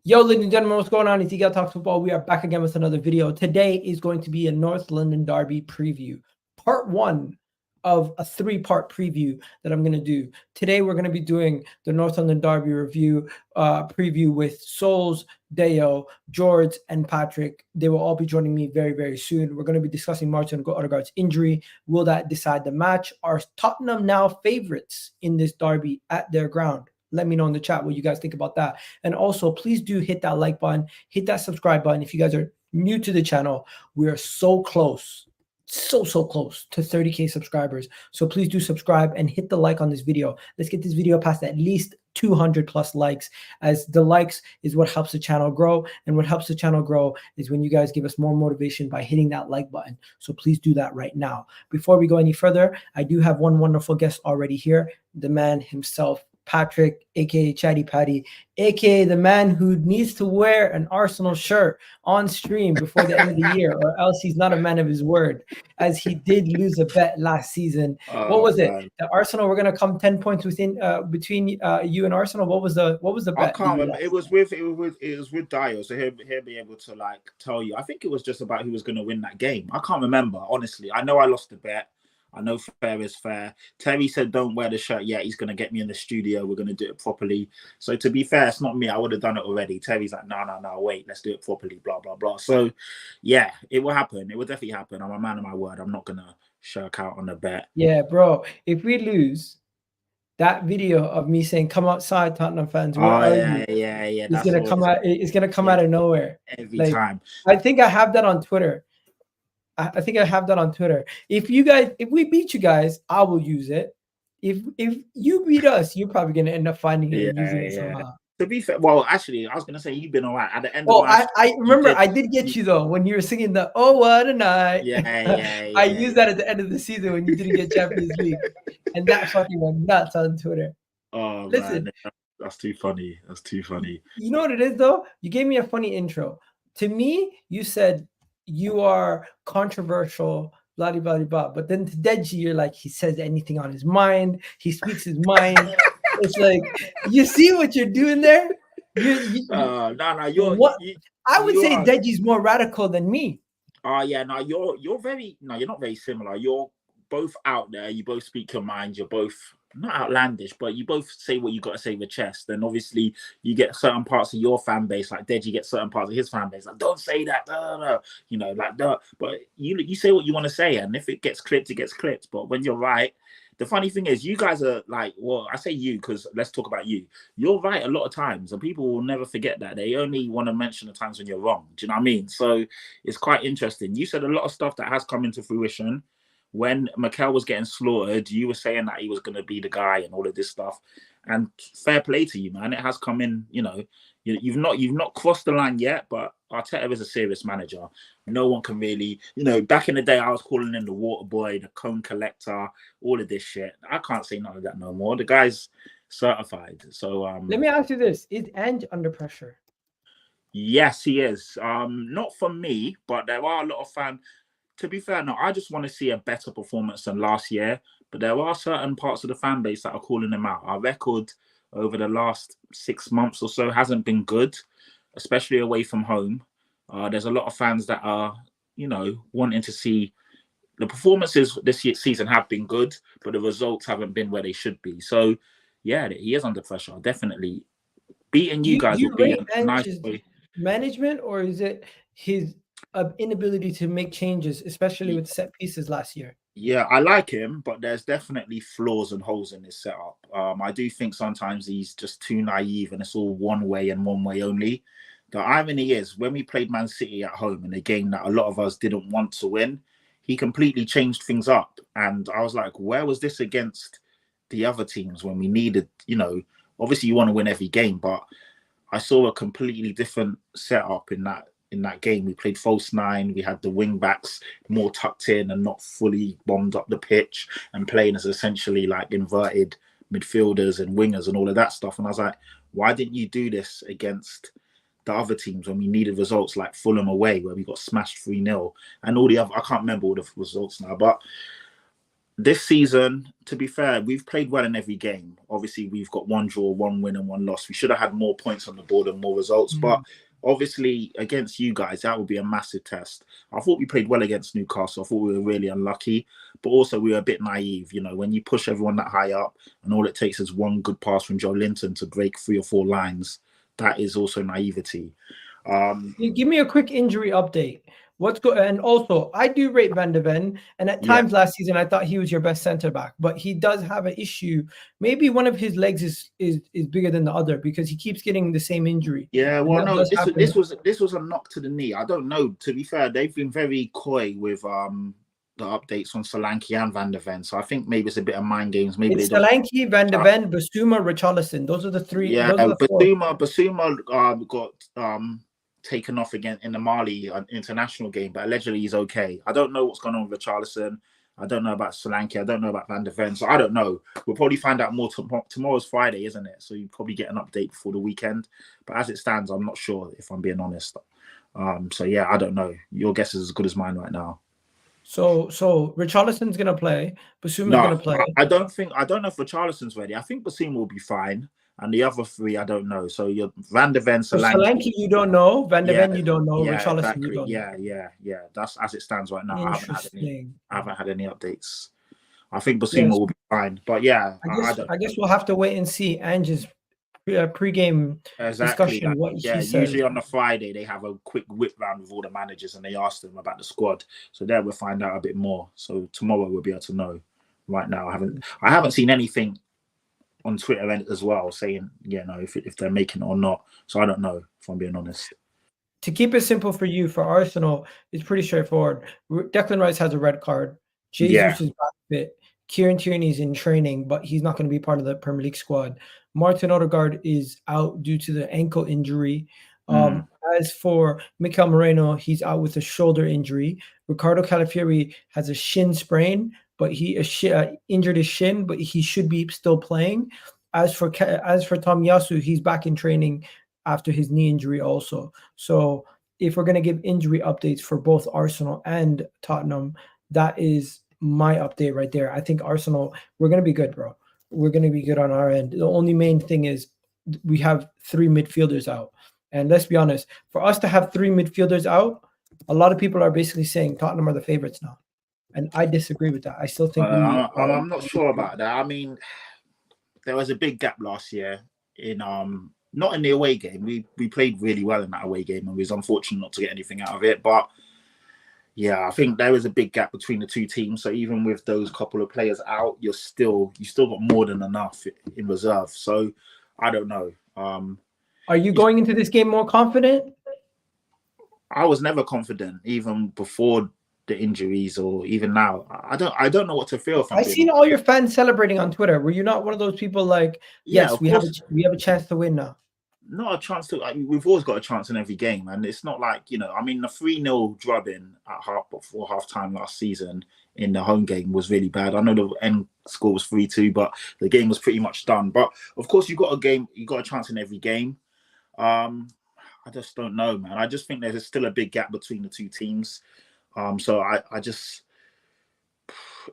Yo, ladies and gentlemen, what's going on? It's Eagle Talks Football. We are back again with another video. Today is going to be a North London Derby preview. Part one of a three-part preview that I'm going to do. Today, we're going to be doing the North London Derby preview with Souls, Deo, George, and Patrick. They will all be joining me very, very soon. We're going to be discussing Martin Odegaard's injury. Will that decide the match? Are Tottenham now favorites in this derby at their ground? Let me know in the chat what you guys think about that. And also, please do hit that like button, hit that subscribe button. If you guys are new to the channel, we are so close, so close to 30K subscribers. So please do subscribe and hit the like on this video. Let's get this video past at least 200 plus likes, as the likes is what helps the channel grow. And what helps the channel grow is when you guys give us more motivation by hitting that like button. So please do that right now. Before we go any further, I do have one wonderful guest already here, the man himself, Patrick, aka Chatty Patty, aka the man who needs to wear an Arsenal shirt on stream before the end of the year, or else he's not a man of his word, as he did lose a bet last season. What was it? The Arsenal were gonna come 10 points between you and Arsenal. What was the bet? I can't remember. It was with Dio, so he'll be able to like tell you. I think it was just about who was gonna win that game. I can't remember, honestly. I know I lost the bet. I know fair is fair. Terry said, don't wear the shirt yet. He's going to get me in the studio. We're going to do it properly. So to be fair, it's not me. I would have done it already. Terry's like, no, wait, let's do it properly, blah, blah, blah. So, yeah, it will happen. It will definitely happen. I'm a man of my word. I'm not going to shirk out on the bet. Yeah, bro. If we lose, that video of me saying, come outside, Tottenham fans. Yeah. It's going to come out. It's going to come out of nowhere. Every time. I think I have that on Twitter. If we beat you guys, I will use it. If you beat us, you're probably gonna end up finding it and using it somehow. To be fair, well, actually, I was gonna say you've been all right at the end. I remember I did get you though when you were singing the "Oh What a Night." I used that at the end of the season when you didn't get Champions League, and that fucking went nuts on Twitter. Oh, listen, man, that's too funny. That's too funny. You know what it is though? You gave me a funny intro. To me, you said you are controversial, blah, blah, blah, blah. But then to Deji, you're like, he says anything on his mind. He speaks his mind. It's like, you see what you're doing there? No, I would say Deji's more radical than me. You're not very similar. You're both out there. You both speak your mind. You're both not outlandish, but you both say what you got to say with chest. And obviously you get certain parts of your fan base, like Deji gets certain parts of his fan base, like don't say that, you know, like that. But you say what you want to say, and if it gets clipped, it gets clipped. But when you're right, the funny thing is, you guys are like, well, I say you because let's talk about you. You're right a lot of times, and people will never forget that. They only want to mention the times when you're wrong. Do you know what I mean? So it's quite interesting. You said a lot of stuff that has come into fruition. When Mikel was getting slaughtered, you were saying that he was going to be the guy and all of this stuff. And fair play to you, man. It has come in, you know, you've not crossed the line yet, but Arteta is a serious manager. No one can really, you know, back in the day, I was calling him the water boy, the cone collector, all of this shit. I can't say none of that no more. The guy's certified. So let me ask you this. Is Ange under pressure? Yes, he is. Not for me, but there are a lot of fans. To be fair, no, I just want to see a better performance than last year. But there are certain parts of the fan base that are calling him out. Our record over the last 6 months or so hasn't been good, especially away from home. There's a lot of fans that are, you know, wanting to see the performances this season have been good, but the results haven't been where they should be. So, yeah, he is under pressure. Definitely beating you guys would be a nice way. Management, or is it his inability to make changes, especially with set pieces last year? Yeah, I like him, but there's definitely flaws and holes in his setup. I do think sometimes he's just too naive and it's all one way and one way only. The irony is, when we played Man City at home in a game that a lot of us didn't want to win, he completely changed things up. And I was like, where was this against the other teams when we needed, you know, obviously you want to win every game, but I saw a completely different setup in that game. We played false nine. We had the wing backs more tucked in and not fully bombed up the pitch and playing as essentially like inverted midfielders and wingers and all of that stuff. And I was like, why didn't you do this against the other teams when we needed results, like Fulham away where we got smashed 3-0 and all the other, I can't remember all the results now, but This season, to be fair, we've played well in every game. Obviously, we've got 1 draw, 1 win, and 1 loss. We should have had more points on the board and more results. But obviously, against you guys, that would be a massive test. I thought we played well against Newcastle. I thought we were really unlucky. But also, we were a bit naive. You know, when you push everyone that high up and all it takes is one good pass from Joe Linton to break 3 or 4 lines, that is also naivety. Give me a quick injury update. And also I do rate Van de Ven, and at times last season I thought he was your best center back, but he does have an issue. Maybe one of his legs is bigger than the other because he keeps getting the same injury. Yeah, well, no, this was a knock to the knee. I don't know. To be fair, they've been very coy with the updates on Solanke and Van de Ven. So I think maybe it's a bit of mind games. Maybe it's Solanke, Van de Ven, Bissouma, Richarlison. Those are the 3. Yeah, Bissouma got taken off again in the Mali international game, but allegedly he's okay. I don't know what's going on with Richarlison. I don't know about Solanke. I don't know about Van de Ven. So I don't know. We'll probably find out more tomorrow's Friday, isn't it? So you probably get an update before the weekend. But as it stands, I'm not sure, if I'm being honest. So yeah, I don't know. Your guess is as good as mine right now. So Richarlison's gonna play. Bissouma's gonna play. I don't know if Richarlison's ready. I think Bissouma will be fine. And the other 3, I don't know. So you're Van de Ven, Solanke, you don't know. Van de Ven, you don't know. Richarlison, exactly. you don't know. Yeah. That's as it stands right now. I haven't had any updates. I think Bissouma will be fine. But yeah, I guess we'll have to wait and see Ange's pre-game discussion. What he says. Usually on the Friday they have a quick whip round with all the managers and they ask them about the squad. So there we'll find out a bit more. So tomorrow we'll be able to know. Right now, I haven't seen anything on Twitter as well saying, if they're making it or not. So I don't know, if I'm being honest. To keep it simple for you, for Arsenal, it's pretty straightforward. Declan Rice has a red card. Jesus is back fit. Kieran Tierney's in training, but he's not going to be part of the Premier League squad. Martin Odegaard is out due to the ankle injury. As for Mikel Moreno, he's out with a shoulder injury. Ricardo Calafiori has a shin sprain, but he injured his shin, but he should be still playing. As for Tomiyasu, he's back in training after his knee injury also. So if we're going to give injury updates for both Arsenal and Tottenham, that is my update right there. I think Arsenal, we're going to be good, bro. We're going to be good on our end. The only main thing is we have 3 midfielders out. And let's be honest, for us to have 3 midfielders out, a lot of people are basically saying Tottenham are the favorites now. And I disagree with that. I still think I'm not sure about that. I mean, there was a big gap last year in not in the away game. We played really well in that away game and we was unfortunate not to get anything out of it. But yeah, I think there was a big gap between the 2 teams. So even with those couple of players out, you still got more than enough in reserve. So I don't know. Are you going into this game more confident? I was never confident, even before the injuries or even now. I don't know what to feel. I've seen all your fans celebrating on Twitter. Were you not one of those people like, yes, we have a chance to win now? Not a chance to. We've always got a chance in every game, and it's not like the 3-0 drubbing before half time last season in the home game was really bad. I know the end score was 3-2, but the game was pretty much done. But of course, you got a chance in every game. I just don't know, man. I just think there's still a big gap between the 2 teams. So I just,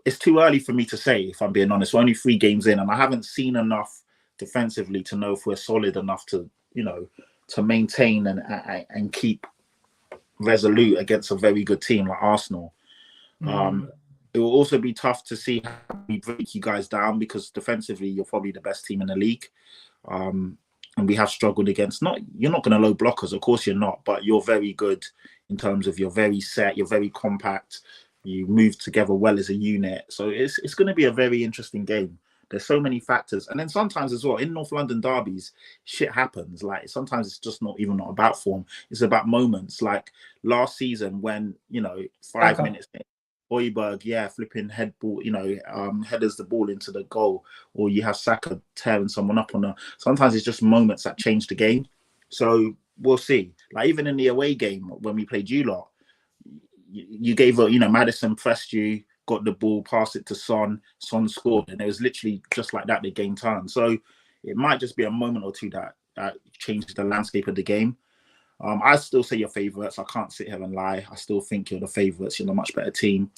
it's too early for me to say, if I'm being honest. We're only 3 games in, and I haven't seen enough defensively to know if we're solid enough to, to maintain and keep resolute against a very good team like Arsenal. It will also be tough to see how we break you guys down, because defensively you're probably the best team in the league. And we have struggled against, you're not going to low blockers, of course you're not, but you're very good in terms of you're very set, you're very compact, you move together well as a unit. So it's going to be a very interesting game. There's so many factors. And then sometimes as well, in North London derbies, shit happens. Like sometimes it's just not about form. It's about moments. Like last season when, 5 minutes in, Odegaard, flipping head ball, headers the ball into the goal, or you have Saka tearing someone up sometimes it's just moments that change the game. So we'll see. Like even in the away game when we played you lot, you gave Maddison pressed you, got the ball, passed it to Son scored, and it was literally just like that the game turned. So it might just be a moment or two that changed the landscape of the game. I still say your favourites. I can't sit here and lie. I still think you're the favourites. You're a much better team.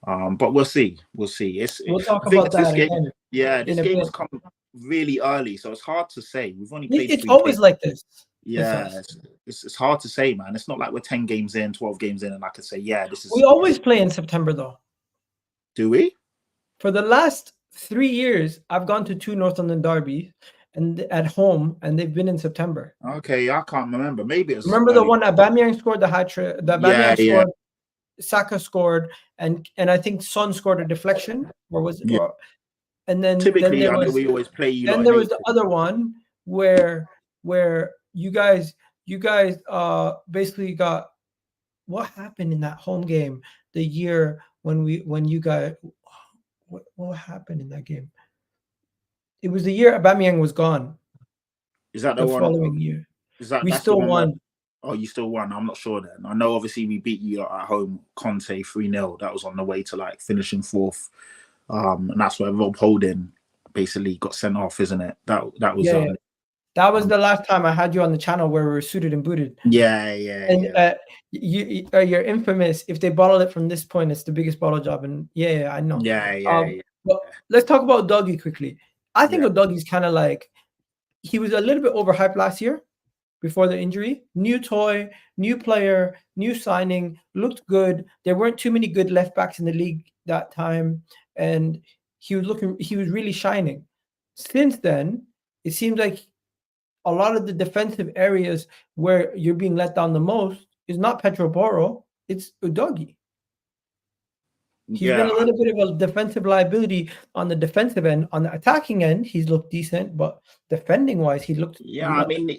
But we'll see. We'll see. We'll talk I think about that this game, again this in a game bit. has come really early, so it's hard to say. We've only played It's 3 always games. like this. Yeah, it's hard to say, man. It's not like we're 10 games in, 12 games in, and I can say, yeah, this is. We always play in September, though. Do we? For the last 3 years, I've gone to 2 North London derbies and at home, and they've been in September. Okay, I can't remember. Maybe it's remember the one Aubameyang scored the hat trick. The Aubameyang scored, Saka scored, and I think Son scored a deflection. Or was it? Yeah. And then Typically, there I know was, we always play you. Then there was the other one where you guys basically got, what happened in that home game the year when you guys, what happened in that game? It was the year Aubameyang was gone. Is that the one? Following year? We still won. Oh, you still won? I'm not sure then. I know obviously we beat you at home, Conte 3-0. That was on the way to like finishing 4th. And that's where Rob Holding basically got sent off, isn't it? That was that was the last time I had you on the channel where we were suited and booted. And you're infamous. If they bottle it from this point, it's the biggest bottle job. And I know. But let's talk about Udogie quickly. I think Udogie's kind of like, he was a little bit overhyped last year before the injury. New toy, new player, new signing, looked good. There weren't too many good left backs in the league that time, and he was really shining. Since then, it seems like a lot of the defensive areas where you're being let down the most is not Petroboro, it's Udogie. He's been a little bit of a defensive liability on the defensive end. On the attacking end, he's looked decent, but defending wise, he looked he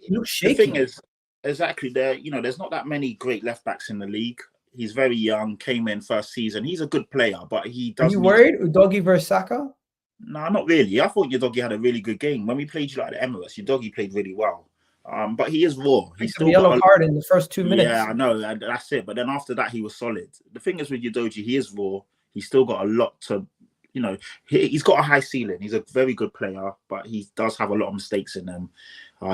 looked shaky. The thing is, exactly, there's not that many great left backs in the league. He's very young, came in first season. He's a good player, but he does. Are you worried, Udogie versus Saka? No, not really. I thought Udogie had a really good game. When we played you like the Emirates, Udogie played really well. But he is raw. He's still a yellow card in the first 2 minutes. Yeah, I know, and that's it. But then after that, he was solid. The thing is with Udogie, he is raw. He's still got a lot to, he's got a high ceiling. He's a very good player, but he does have a lot of mistakes in him.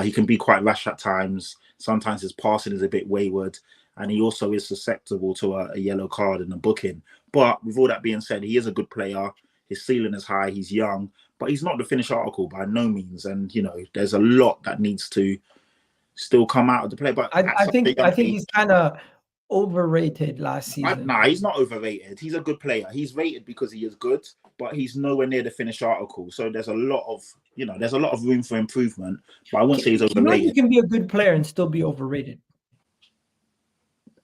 He can be quite rash at times. Sometimes his passing is a bit wayward, and he also is susceptible to a yellow card and a booking. But with all that being said, he is a good player. His ceiling is high. He's young, but he's not the finished article by no means. And there's a lot that needs to still come out of the play. But I think he's kind of overrated last season. Nah, he's not overrated. He's a good player. He's rated because he is good, but he's nowhere near the finished article. So there's a lot of room for improvement. But I wouldn't say he's overrated. You can be a good player and still be overrated.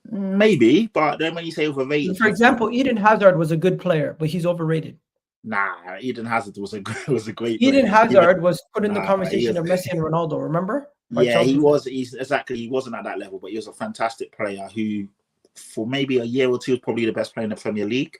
Maybe, but then when you say overrated, for example, Eden Hazard was a good player, but he's overrated. Nah, Eden Hazard was a great. Eden Hazard was put in the conversation of Messi and Ronaldo. Remember? Yeah, he was. He wasn't at that level, but he was a fantastic player who, for maybe a year or two, was probably the best player in the Premier League.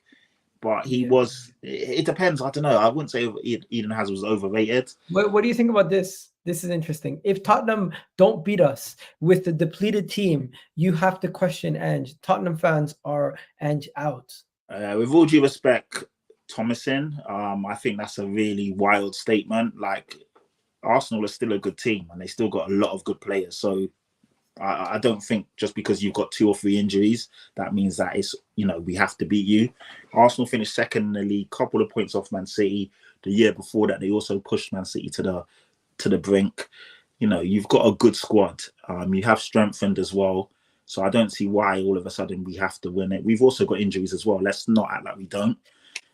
But he was. It depends. I don't know. I wouldn't say Eden Hazard was overrated. What do you think about this? This is interesting. If Tottenham don't beat us with the depleted team, you have to question Ange. Tottenham fans are Ange out. With all due respect, Thomason, I think that's a really wild statement. Like, Arsenal is still a good team and they still got a lot of good players. So I don't think just because you've got 2 or 3 injuries, that means that it's, we have to beat you. Arsenal finished second in the league, couple of points off Man City. The year before that, they also pushed Man City to the brink. You've got a good squad. You have strengthened as well. So I don't see why all of a sudden we have to win it. We've also got injuries as well. Let's not act like we don't.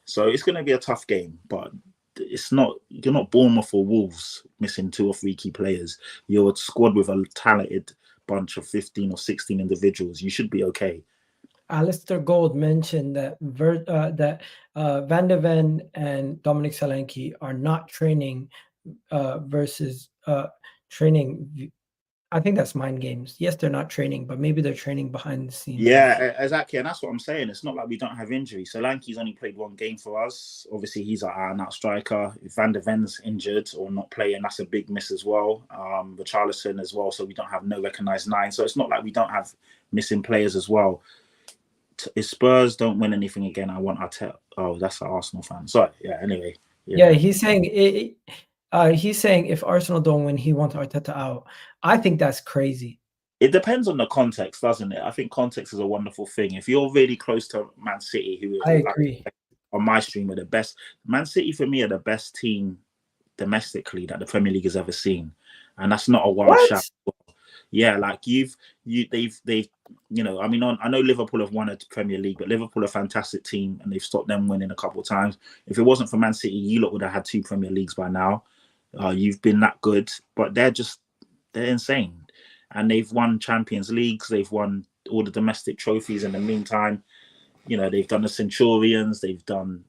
So it's going to be a tough game, but you're not Bournemouth or Wolves missing 2 or 3 key players. You're a squad with a talented bunch of 15 or 16 individuals. You should be okay. Alistair Gold mentioned that Van de Ven and Dominic Solanke are not training versus training. I think that's mind games. Yes, they're not training, but maybe they're training behind the scenes. Yeah, exactly. And that's what I'm saying. It's not like we don't have injuries. Solanke's only played 1 game for us. Obviously, he's our out striker. If Van de Ven's injured or not playing, that's a big miss as well. Richarlison as well. So we don't have no recognised 9. So it's not like we don't have missing players as well. If Spurs don't win anything again, I want Arteta. Oh, that's an Arsenal fan. Sorry. Yeah, anyway. Yeah, he's saying if Arsenal don't win, he wants Arteta out. I think that's crazy. It depends on the context, doesn't it? I think context is a wonderful thing. If you're really close to Man City, who I agree. on my stream are the best. Man City for me are the best team domestically that the Premier League has ever seen, and that's not a wild shout. Yeah, like they've you know, I mean, I know Liverpool have won a Premier League, but Liverpool are a fantastic team, and they've stopped them winning a couple of times. If it wasn't for Man City, you lot would have had 2 Premier Leagues by now. You've been that good, but they're insane, and they've won Champions Leagues, they've won all the domestic trophies in the meantime. You know, they've done the Centurions, they've done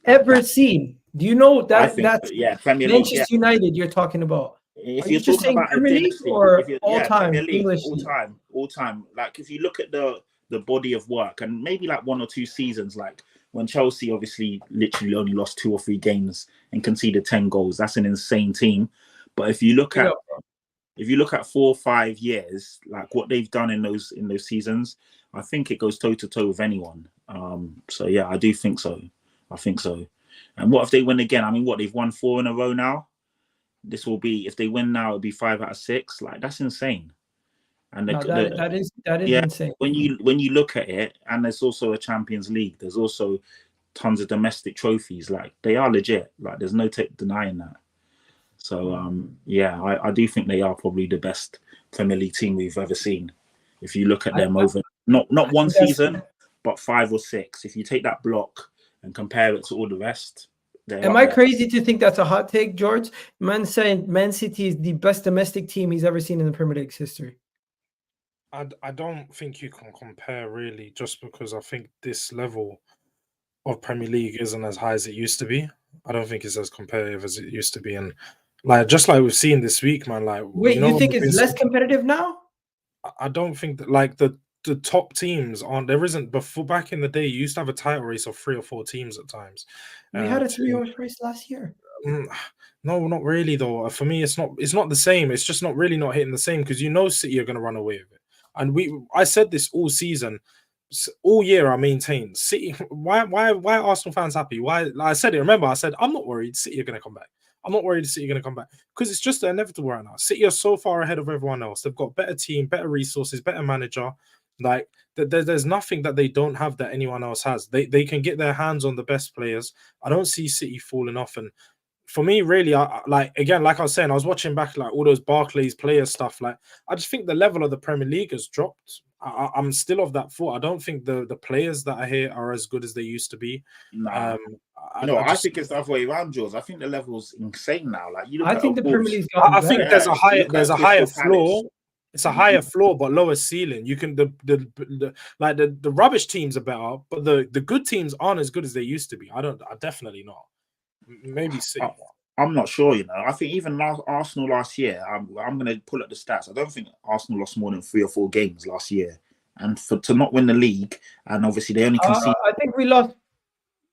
ever seen. Do you know that that's Premier Manchester League, United you're talking about? If Are you're you just talking saying about Premier League or all time English all time. Like if you look at the body of work, and maybe like 1 or 2 seasons, like when Chelsea obviously literally only lost 2 or 3 games and conceded 10 goals, that's an insane team. But if you look at 4 or 5 years, like what they've done in those seasons, I think it goes toe to toe with anyone. So yeah, I do think so. I think so. And what if they win again? I mean, they've won 4 in a row now. This will be, if they win now, it'll be 5 out of 6. Like that's insane. And that is insane. When you look at it, and there's also a Champions League. There's also tons of domestic trophies. Like they are legit. Like there's no denying that. So yeah, I do think they are probably the best Premier League team we've ever seen. If you look at them over not one season, but 5 or 6. If you take that block and compare it to all the rest. Am I crazy to think that's a hot take, George? Man saying Man City is the best domestic team he's ever seen in the Premier League's history. I don't think you can compare really, just because I think this level of Premier League isn't as high as it used to be. I don't think it's as competitive as it used to be, and just like we've seen this week, man. Like, wait, you think it's less competitive now? I don't think that like the top teams aren't. There isn't before. Back in the day, you used to have a title race of 3 or 4 teams at times. We had a 3-horse race last year. No, not really though. For me, it's not the same. It's just not hitting the same, because City are going to run away with it. And I said this all season, all year. I maintained City. Why are Arsenal fans happy? Why? I said it. Remember, I said I'm not worried City are going to come back. I'm not worried City are going to come back, because it's just inevitable right now. City are so far ahead of everyone else. They've got better team, better resources, better manager. Like there's nothing that they don't have that anyone else has. They can get their hands on the best players. I don't see City falling off. And for me, really, like I was saying, I was watching back like all those Barclays players stuff. Like I just think the level of the Premier League has dropped. I'm still of that thought. I don't think the players that are here are as good as they used to be. Nah. I think it's the other way around, Jules. I think the level's insane now. Like I think the Premier League's I think there's a higher floor. It's a higher floor but lower ceiling. You can the rubbish teams are better, but the good teams aren't as good as they used to be. I definitely not. Maybe City. I'm not sure. I think even Arsenal last year. I'm going to pull up the stats. I don't think Arsenal lost more than 3 or 4 games last year, and to not win the league, and obviously they only conceded. I think we lost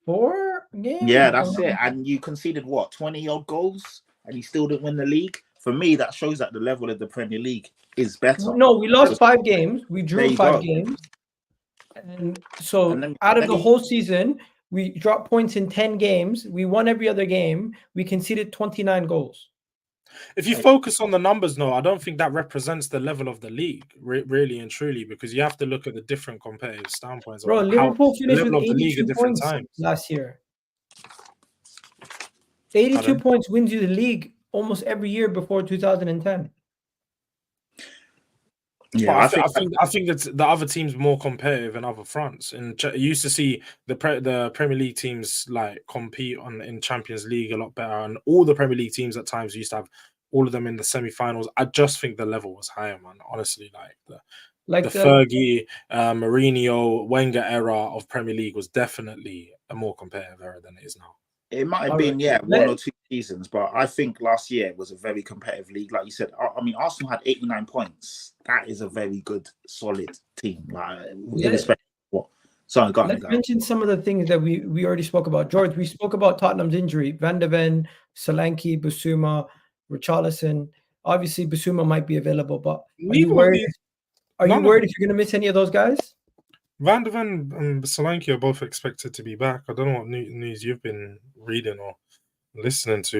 4 games. Yeah, that's it. And you conceded 20 odd goals, and you still didn't win the league. For me, that shows that the level of the Premier League is better. No, we lost 5 games. We drew 5 games. And so out of the whole season, we dropped points in 10 games. We won every other game. We conceded 29 goals. If you focus on the numbers, no, I don't think that represents the level of the league, really and truly, because you have to look at the different competitive standpoints. Bro, Liverpool finished with 82 points last year. 82 points wins you the league almost every year before 2010. Yeah, I think that the other teams more competitive in other fronts. And you used to see the Premier League teams like compete in Champions League a lot better, and all the Premier League teams at times used to have all of them in the semi-finals. I just think the level was higher, man. Honestly, like the Fergie, Mourinho, Wenger era of Premier League was definitely a more competitive era than it is now. It might have been, 1 or 2 seasons, but I think last year was a very competitive league. Like you said, I mean, Arsenal had 89 points. That is a very good, solid team. Let's mention some of the things that we already spoke about. George, we spoke about Tottenham's injury. Van de Ven, Solanke, Bissouma, Richarlison. Obviously, Bissouma might be available, but are you worried if you're going to miss any of those guys? Van de Ven and Solanke are both expected to be back. I don't know what news you've been reading or listening to.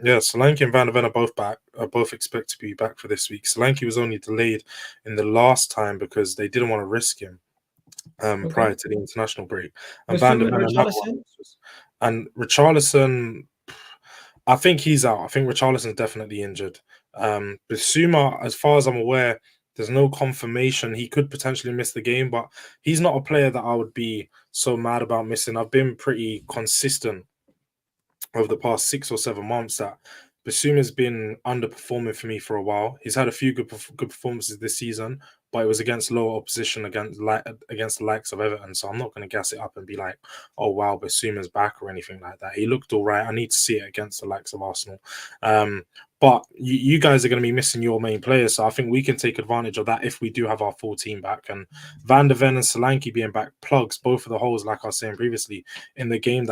Solanke and Van de Ven are both back. Are both expected to be back for this week. Solanke was only delayed in the last time because they didn't want to risk him. prior to the international break. And Van Bissouma der and Ven another one. Richarlison? And Richarlison, I think he's out. I think Richarlison's definitely injured. Bissouma, as far as I'm aware, there's no confirmation. He could potentially miss the game, but he's not a player that I would be so mad about missing. I've been pretty consistent over the past 6 or 7 months that Bissouma's been underperforming for me for a while. He's had a few good performances this season, but it was against lower opposition, against the likes of Everton. So I'm not going to gas it up and be like, oh, wow, Bissouma's back or anything like that. He looked all right. I need to see it against the likes of Arsenal. But you guys are going to be missing your main players. So I think we can take advantage of that if we do have our full team back. And Van der Ven and Solanke being back plugs both of the holes, like I was saying previously, in the game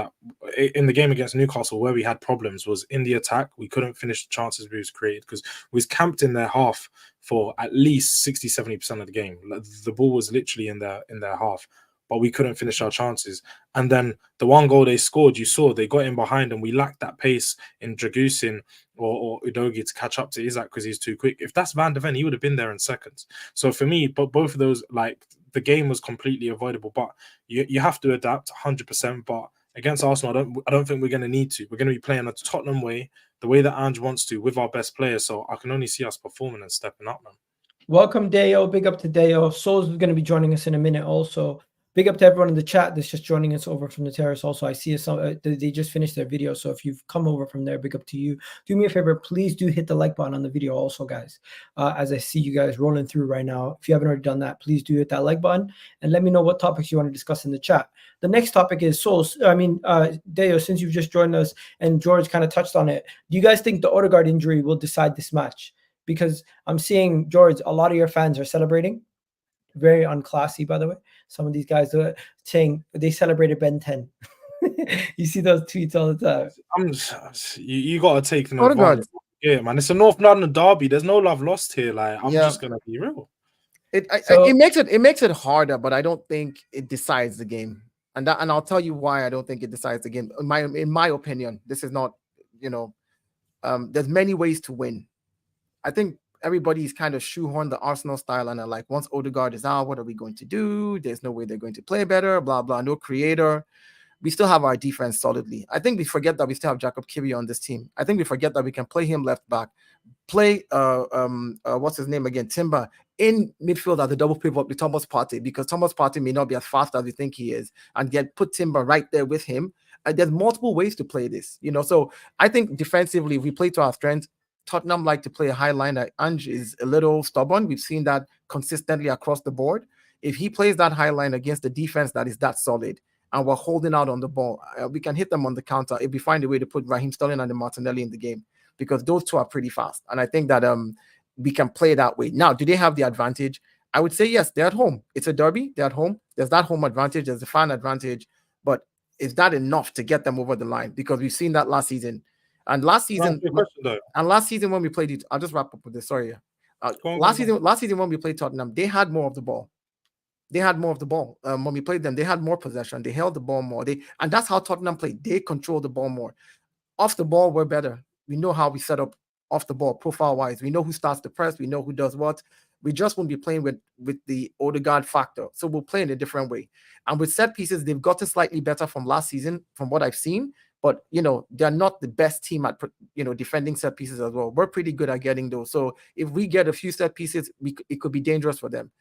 against Newcastle, where we had problems was in the attack. We couldn't finish the chances we was created because we was camped in their half for at least 60-70% of the game. The ball was literally in their half, but we couldn't finish our chances. And then the one goal they scored, you saw they got in behind, and we lacked that pace in Dragusin or Udogie to catch up to Isak because he's too quick. If that's Van der Ven, he would have been there in seconds. So for me, but both of those, like, the game was completely avoidable. But you have to adapt 100%. But against Arsenal, I don't think we're going to need to. We're going to be playing a Tottenham way, the way that Ange wants to, with our best players. So I can only see us performing and stepping up, man. Welcome, Deo. Big up to Deo. Souls is going to be joining us in a minute also. Big up to everyone in the chat that's just joining us over from the terrace. Also, I see they just finished their video. So if you've come over from there, big up to you. Do me a favor, please do hit the like button on the video also, guys. As I see you guys rolling through right now. If you haven't already done that, please do hit that like button and let me know what topics you want to discuss in the chat. The next topic is Souls. Deo, since you've just joined us and George kind of touched on it, do you guys think the Odegaard injury will decide this match? Because I'm seeing, George, a lot of your fans are celebrating. Very unclassy, by the way. Some of these guys are saying they celebrated Ben 10. You see those tweets all the time. You got to take an advantage. Yeah, man. It's a North London derby. There's no love lost here. Like, I'm just gonna be real. It makes it harder, but I don't think it decides the game. And I'll tell you why I don't think it decides the game. In my opinion, this is not, there's many ways to win. I think everybody's kind of shoehorned the Arsenal style and are like, once Odegaard is out, what are we going to do? There's no way they're going to play better, blah, blah, no creator. We still have our defense solidly. I think we forget that we still have Jacob Kiwior on this team. I think we forget that we can play him left back, play, what's his name again? Timber in midfield as a double pivot with Thomas Partey, because Thomas Partey may not be as fast as we think he is, and put Timber right there with him. And there's multiple ways to play this, So I think defensively, if we play to our strengths, Tottenham like to play a high line. Ange is a little stubborn. We've seen that consistently across the board. If he plays that high line against the defense that is that solid and we're holding out on the ball, we can hit them on the counter if we find a way to put Raheem Sterling and Martinelli in the game, because those two are pretty fast. And I think that we can play that way. Now, do they have the advantage? I would say yes, they're at home. It's a derby. They're at home. There's that home advantage. There's the fan advantage. But is that enough to get them over the line? Because we've seen that last season. And last season when we played it, I'll just wrap up with this. Sorry. Last season when we played Tottenham, they had more of the ball. When we played them, they had more possession. They held the ball more. And that's how Tottenham played. They controlled the ball more. Off the ball, we're better. We know how we set up off the ball, profile-wise. We know who starts the press. We know who does what. We just won't be playing with the Odegaard factor. So we'll play in a different way. And with set pieces, they've gotten slightly better from last season, from what I've seen. But, they're not the best team at, defending set pieces as well. We're pretty good at getting those. So if we get a few set pieces, it could be dangerous for them.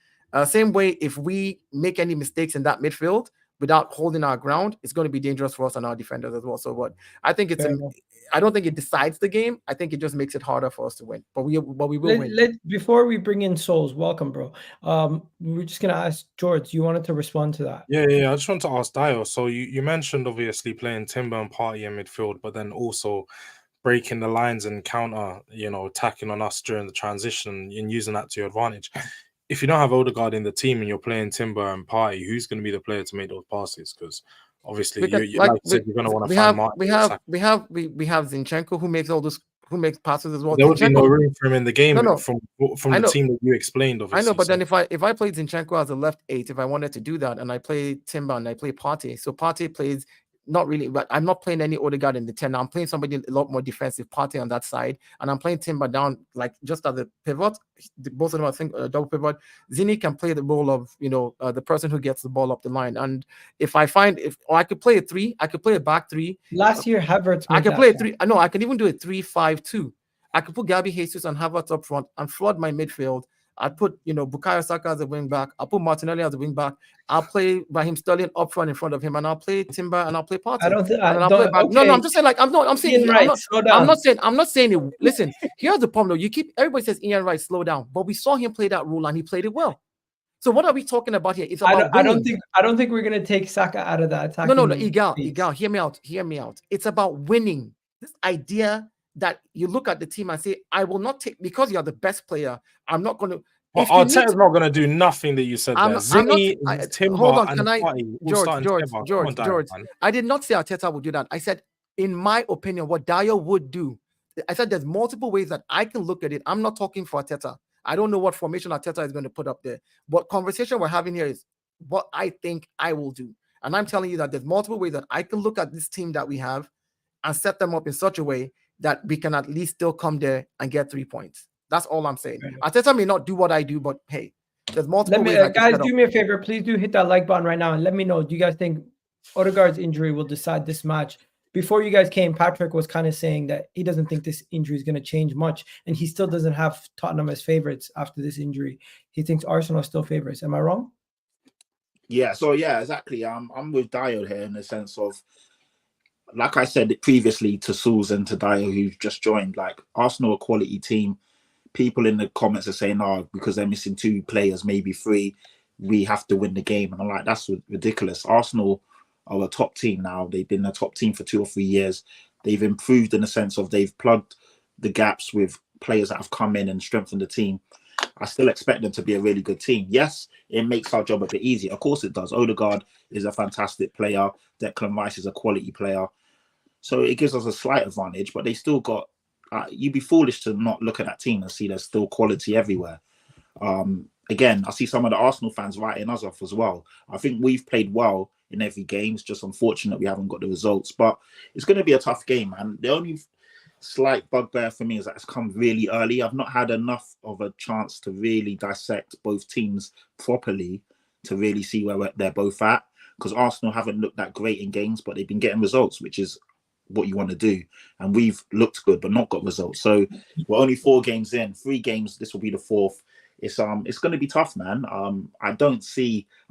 Same way, if we make any mistakes in that midfield without holding our ground, it's going to be dangerous for us and our defenders as well. So I think I don't think it decides the game. I think it just makes it harder for us to win. But we will win. Before we bring in Souls, welcome, bro. We're just gonna ask George. You wanted to respond to that? Yeah. I just want to ask Dio. So you mentioned obviously playing Timber and Partey in midfield, but then also breaking the lines and counter, attacking on us during the transition and using that to your advantage. If you don't have Odegaard in the team and you're playing Timber and Partey, who's going to be the player to make those passes? Because obviously, you're going to want to find Martin. We have Zinchenko who makes passes as well. There would be no room for him in the game from the team that you explained. Obviously, I know, but then if I played Zinchenko as a left 8, if I wanted to do that, and I play Timber and I play Partey, so Partey plays not really, but I'm not playing any Odegaard in the 10. I'm playing somebody a lot more defensive party on that side, and I'm playing Timber down like just at the pivot. Both of them, I think, double pivot. Zini can play the role of the person who gets the ball up the line. And if I find I could play a 3, I could play a back 3. Last year, Havertz. I could play a 3. No, I can even do a 3-5-2. I could put Gabby Jesus and Havertz up front and flood my midfield. I'd put, Bukayo Saka as a wing back. I'll put Martinelli as a wing back. I'll play Raheem Sterling up front in front of him, and I'll play Timber and I'll play Partey. I don't think. No, I'm just saying I'm not saying it. Listen, here's the problem though. Everybody says Ian Wright, slow down, but we saw him play that role and he played it well. So what are we talking about here? It's about I don't think we're gonna take Saka out of that attack. No, Igal, hear me out. It's about winning. This idea that you look at the team and say, I will not take, because you're the best player, I'm not going to. Well, Arteta's not going to do nothing that you said there. Timber, hold on, and George, I did not say Arteta would do that. I said, in my opinion, what Dyer would do. I said there's multiple ways that I can look at it. I'm not talking for Arteta. I don't know what formation Arteta is going to put up there. But conversation we're having here is what I think I will do. And I'm telling you that there's multiple ways that I can look at this team that we have and set them up in such a way that we can at least still come there and get 3 points. That's all I'm saying. Arteta may not do what I do, but hey, there's multiple ways. Guys, do me a favor. Please do hit that like button right now and let me know. Do you guys think Odegaard's injury will decide this match? Before you guys came, Patrick was kind of saying that he doesn't think this injury is going to change much, and he still doesn't have Tottenham as favorites after this injury. He thinks Arsenal are still favorites. Am I wrong? Yeah. So yeah, exactly. I'm with Dyer here in the sense of, like I said previously to Sules and to Dyer, who've just joined, like Arsenal a quality team. People in the comments are saying, because they're missing 2 players, maybe 3, we have to win the game. And I'm like, that's ridiculous. Arsenal are a top team now. They've been a top team for 2 or 3 years. They've improved in the sense of they've plugged the gaps with players that have come in and strengthened the team. I still expect them to be a really good team. Yes, it makes our job a bit easier. Of course it does. Odegaard is a fantastic player. Declan Rice is a quality player. So it gives us a slight advantage, but they still got, you'd be foolish to not look at that team and see there's still quality everywhere. Again, I see some of the Arsenal fans writing us off as well. I think we've played well in every game. It's just unfortunate we haven't got the results, but it's going to be a tough game, man. The only slight bugbear for me is that it's come really early. I've not had enough of a chance to really dissect both teams properly to really see where they're both at, because Arsenal haven't looked that great in games, but they've been getting results, which is what you want to do, and we've looked good but not got results. So we're only 4 games in, 3 games, this will be the 4th. It's going to be tough, man. I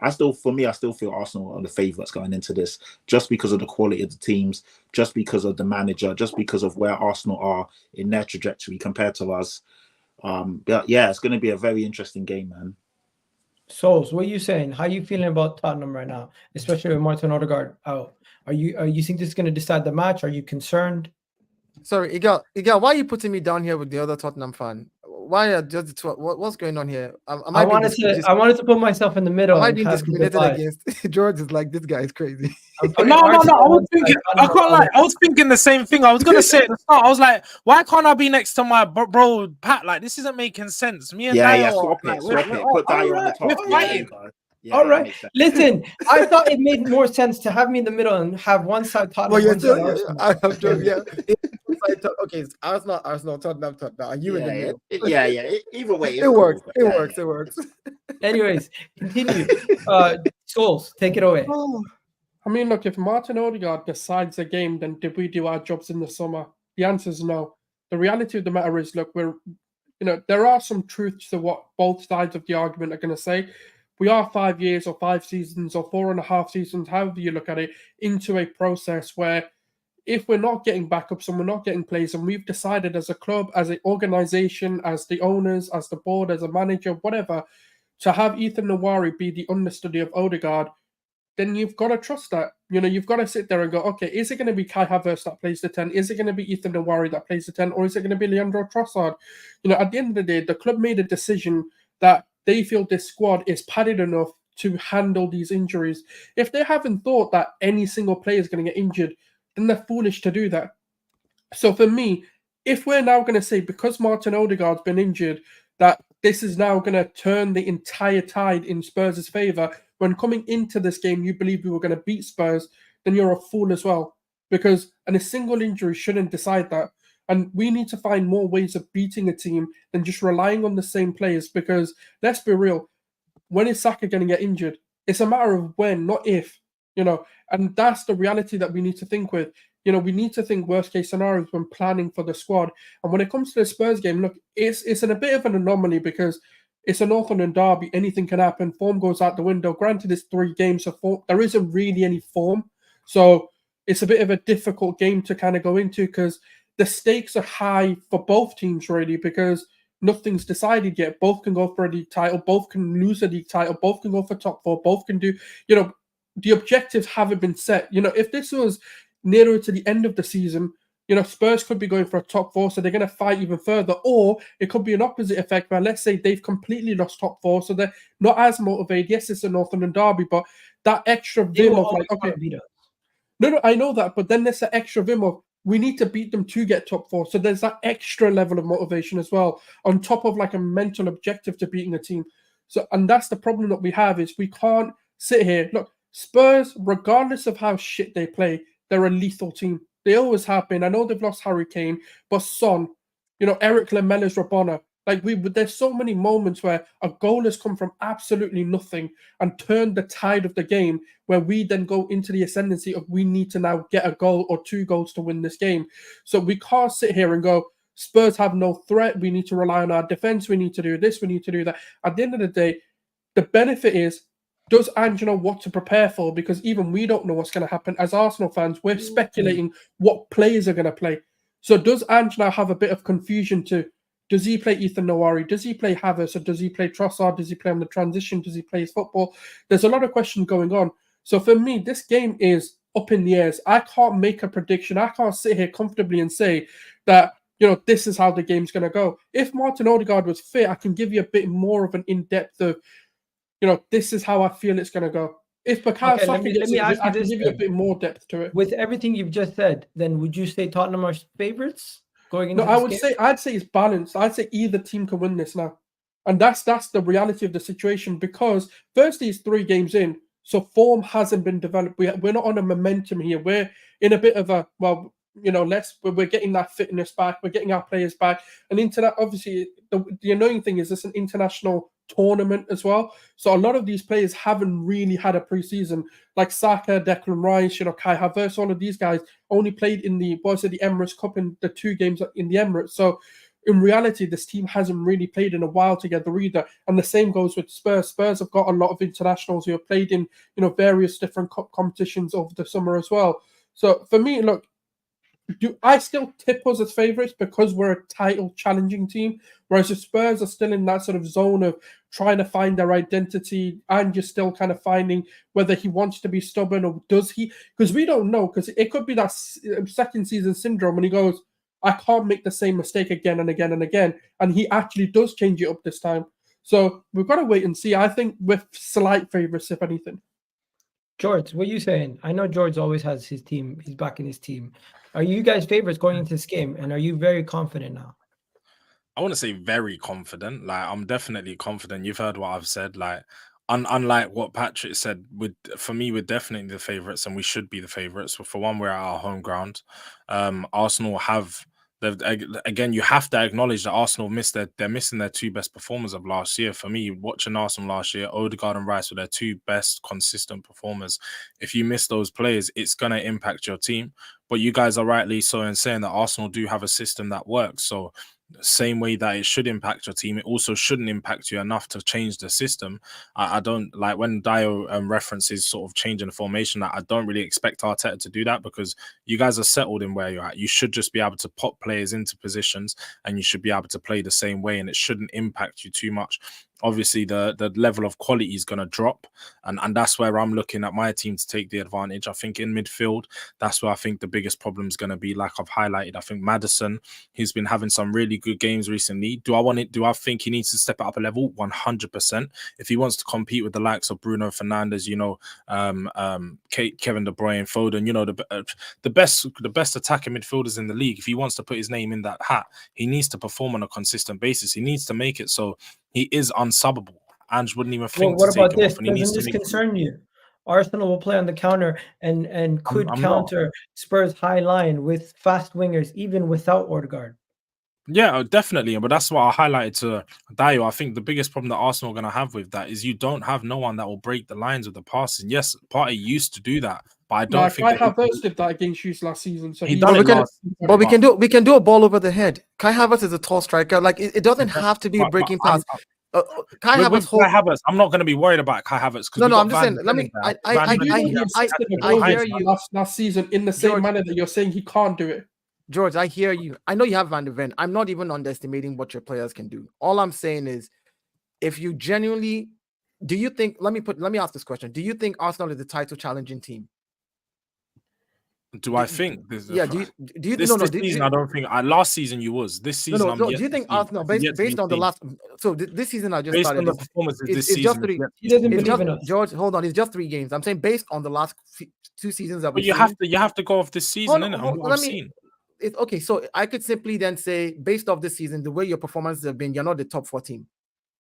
still feel Arsenal are the favourites going into this, just because of the quality of the teams, just because of the manager, just because of where Arsenal are in their trajectory compared to us. But yeah, it's going to be a very interesting game, man. Souls, what are you saying? How are you feeling about Tottenham right now, especially with Martin Odegaard out? Are you think this is going to decide the match? Are you concerned? Sorry, Igal, why are you putting me down here with the other Tottenham fan? Why are just what's going on here? I wanted to put myself in the middle. Am I being discriminated against? George is like, this guy is crazy. No. I can't lie. I was thinking the same thing. I was gonna say at the start. I was like, why can't I be next to my bro Pat? Like, this isn't making sense. Me and Dyer, swap it. Put Dyer on the top. We're fighting. Yeah, all right. Listen, I thought it made more sense to have me in the middle and have one side Tottenham. Okay, Arsenal, Tottenham. Are you in the middle? Yeah. Either way, it works. It works. Anyways, continue. Scholes, take it away. I mean, look, if Martin Odegaard decides the game, then did we do our jobs in the summer? The answer is no. The reality of the matter is, look, there are some truths to what both sides of the argument are going to say. We are 5 years or 5 seasons or 4.5 seasons, however you look at it, into a process where if we're not getting backups and we're not getting players, and we've decided as a club, as an organization, as the owners, as the board, as a manager, whatever, to have Ethan Nwaneri be the understudy of Odegaard, then you've got to trust that. You've got to sit there and go, okay, is it going to be Kai Havertz that plays the 10? Is it going to be Ethan Nwaneri that plays the 10? Or is it going to be Leandro Trossard? At the end of the day, the club made a decision that they feel this squad is padded enough to handle these injuries. If they haven't thought that any single player is going to get injured, then they're foolish to do that. So for me, if we're now going to say, because Martin Odegaard's been injured, that this is now going to turn the entire tide in Spurs' favour, when coming into this game, you believe we were going to beat Spurs, then you're a fool as well. And a single injury shouldn't decide that. And we need to find more ways of beating a team than just relying on the same players. Because let's be real, when is Saka going to get injured? It's a matter of when, not if. And that's the reality that we need to think with. We need to think worst case scenarios when planning for the squad. And when it comes to the Spurs game, look, it's in a bit of an anomaly because it's a North London derby. Anything can happen. Form goes out the window. Granted, it's 3 games, so there isn't really any form. So it's a bit of a difficult game to kind of go into because the stakes are high for both teams, really, because nothing's decided yet. Both can go for a league title. Both can lose a league title. Both can go for top 4. Both can do, the objectives haven't been set. If this was nearer to the end of the season, Spurs could be going for a top 4, so they're going to fight even further. Or it could be an opposite effect where, let's say, they've completely lost top 4, so they're not as motivated. Yes, it's a North London derby, but that extra vim of like, okay, no, I know that, but then there's that extra vim of we need to beat them to get top 4. So there's that extra level of motivation as well, on top of like a mental objective to beating a team. So, and that's the problem that we have is we can't sit here. Look, Spurs, regardless of how shit they play, they're a lethal team. They always have been. I know they've lost Harry Kane, but Son, Eric Lamella's Rabona. There's so many moments where a goal has come from absolutely nothing and turned the tide of the game, where we then go into the ascendancy of we need to now get a goal or 2 goals to win this game. So we can't sit here and go, Spurs have no threat. We need to rely on our defense. We need to do this. We need to do that. At the end of the day, the benefit is, does Ange know what to prepare for? Because even we don't know what's going to happen. As Arsenal fans, we're speculating what players are going to play. So does Ange now have a bit of confusion to, does he play Ethan Nowari? Does he play Havertz? Or does he play Trossard? Does he play on the transition? Does he play his football? There's a lot of questions going on. So for me, this game is up in the air. I can't make a prediction. I can't sit here comfortably and say that, this is how the game's going to go. If Martin Odegaard was fit, I can give you a bit more of an in-depth of, this is how I feel it's going to go. If Bukayo Saka gets it, I can give you a bit more depth to it. With everything you've just said, then would you say Tottenham are favorites going into I'd say it's balanced. I'd say either team can win this now. And that's the reality of the situation, because firstly, it's 3 games in, so form hasn't been developed. We're not on a momentum here. We're in a bit of a, we're getting that fitness back. We're getting our players back. And obviously, the annoying thing is it's an international tournament as well. So a lot of these players haven't really had a preseason. Like Saka, Declan Rice, Kai Havertz, all of these guys only played in the Emirates Cup in the 2 games in the Emirates. So in reality, this team hasn't really played in a while together either. And the same goes with Spurs. Spurs have got a lot of internationals who have played in, various different cup competitions over the summer as well. So for me, look, I still tip us as favourites because we're a title challenging team, whereas the Spurs are still in that sort of zone of trying to find their identity, and you're still kind of finding whether he wants to be stubborn or does he, because we don't know, because it could be that second season syndrome when he goes, I can't make the same mistake again and again and again, and he actually does change it up this time. So we've got to wait and see. I think with slight favourites, if anything. George, what are you saying? I know George always has his team. He's backing his team. Are you guys favorites going into this game? And are you very confident now? I want to say very confident. I'm definitely confident. You've heard what I've said. Unlike what Patrick said, for me, we're definitely the favourites, and we should be the favourites. For one, we're at our home ground. Arsenal have... Again, you have to acknowledge that Arsenal they're missing their 2 best performers of last year. For me, watching Arsenal last year, Odegaard and Rice were their 2 best consistent performers. If you miss those players, it's going to impact your team. But you guys are rightly so in saying that Arsenal do have a system that works. So the same way that it should impact your team, it also shouldn't impact you enough to change the system. I don't like when Dio references sort of changing the formation. I don't really expect Arteta to do that, because you guys are settled in where you're at. You should just be able to pop players into positions, and you should be able to play the same way, and it shouldn't impact you too much. Obviously, the level of quality is going to drop, and that's where I'm looking at my team to take the advantage. I think in midfield, that's where I think the biggest problem is going to be, like I've highlighted. I think Maddison, he's been having some really good games recently. Do I think he needs to step it up a level? 100%. If he wants to compete with the likes of Bruno Fernandes, Kevin De Bruyne, Foden, the best attacking midfielders in the league, if he wants to put his name in that hat, he needs to perform on a consistent basis. He needs to make it so he is unsubbable. Ange wouldn't even think what to about take him this? off, and he needs Doesn't to this concern you? Arsenal will play on the counter and could I'm counter Spurs' high line with fast wingers, even without Odegaard. Yeah, definitely. But that's what I highlighted to Dayo. I think the biggest problem that Arsenal are going to have with that is you don't have no one that will break the lines of the passing. Yes, Partey used to do that, but I don't think Kai Havertz did that against you last season. So he he done it we can- last But we can do a ball over the head. Kai Havertz is a tall striker. Like it doesn't have to be a breaking pass. Kai with Havertz, Kai Havertz, I'm not going to be worried about Kai Havertz. No, I'm just saying. Let me. I hear you. Last season in the same George, manner that you're saying he can't do it. George, I hear you. I know you have Van de Ven. I'm not even underestimating what your players can do. All I'm saying is, if you genuinely, do you think? Let me ask this question. Do you think Arsenal is a title challenging team? Do I think this? Yeah. Do you? This season, I don't think. Last season you was. This season, no. Do you think Arsenal, based on the last? So this season I just based started. on the performances this It's just season, three. He doesn't It's believe in just, us. George, hold on. It's just 3 games. I'm saying based on the last 2 seasons that but we. you have to go off this season, innit? Let me. It's okay. So I could simply then say, based off this season, the way your performances have been, you're not the top 4 team.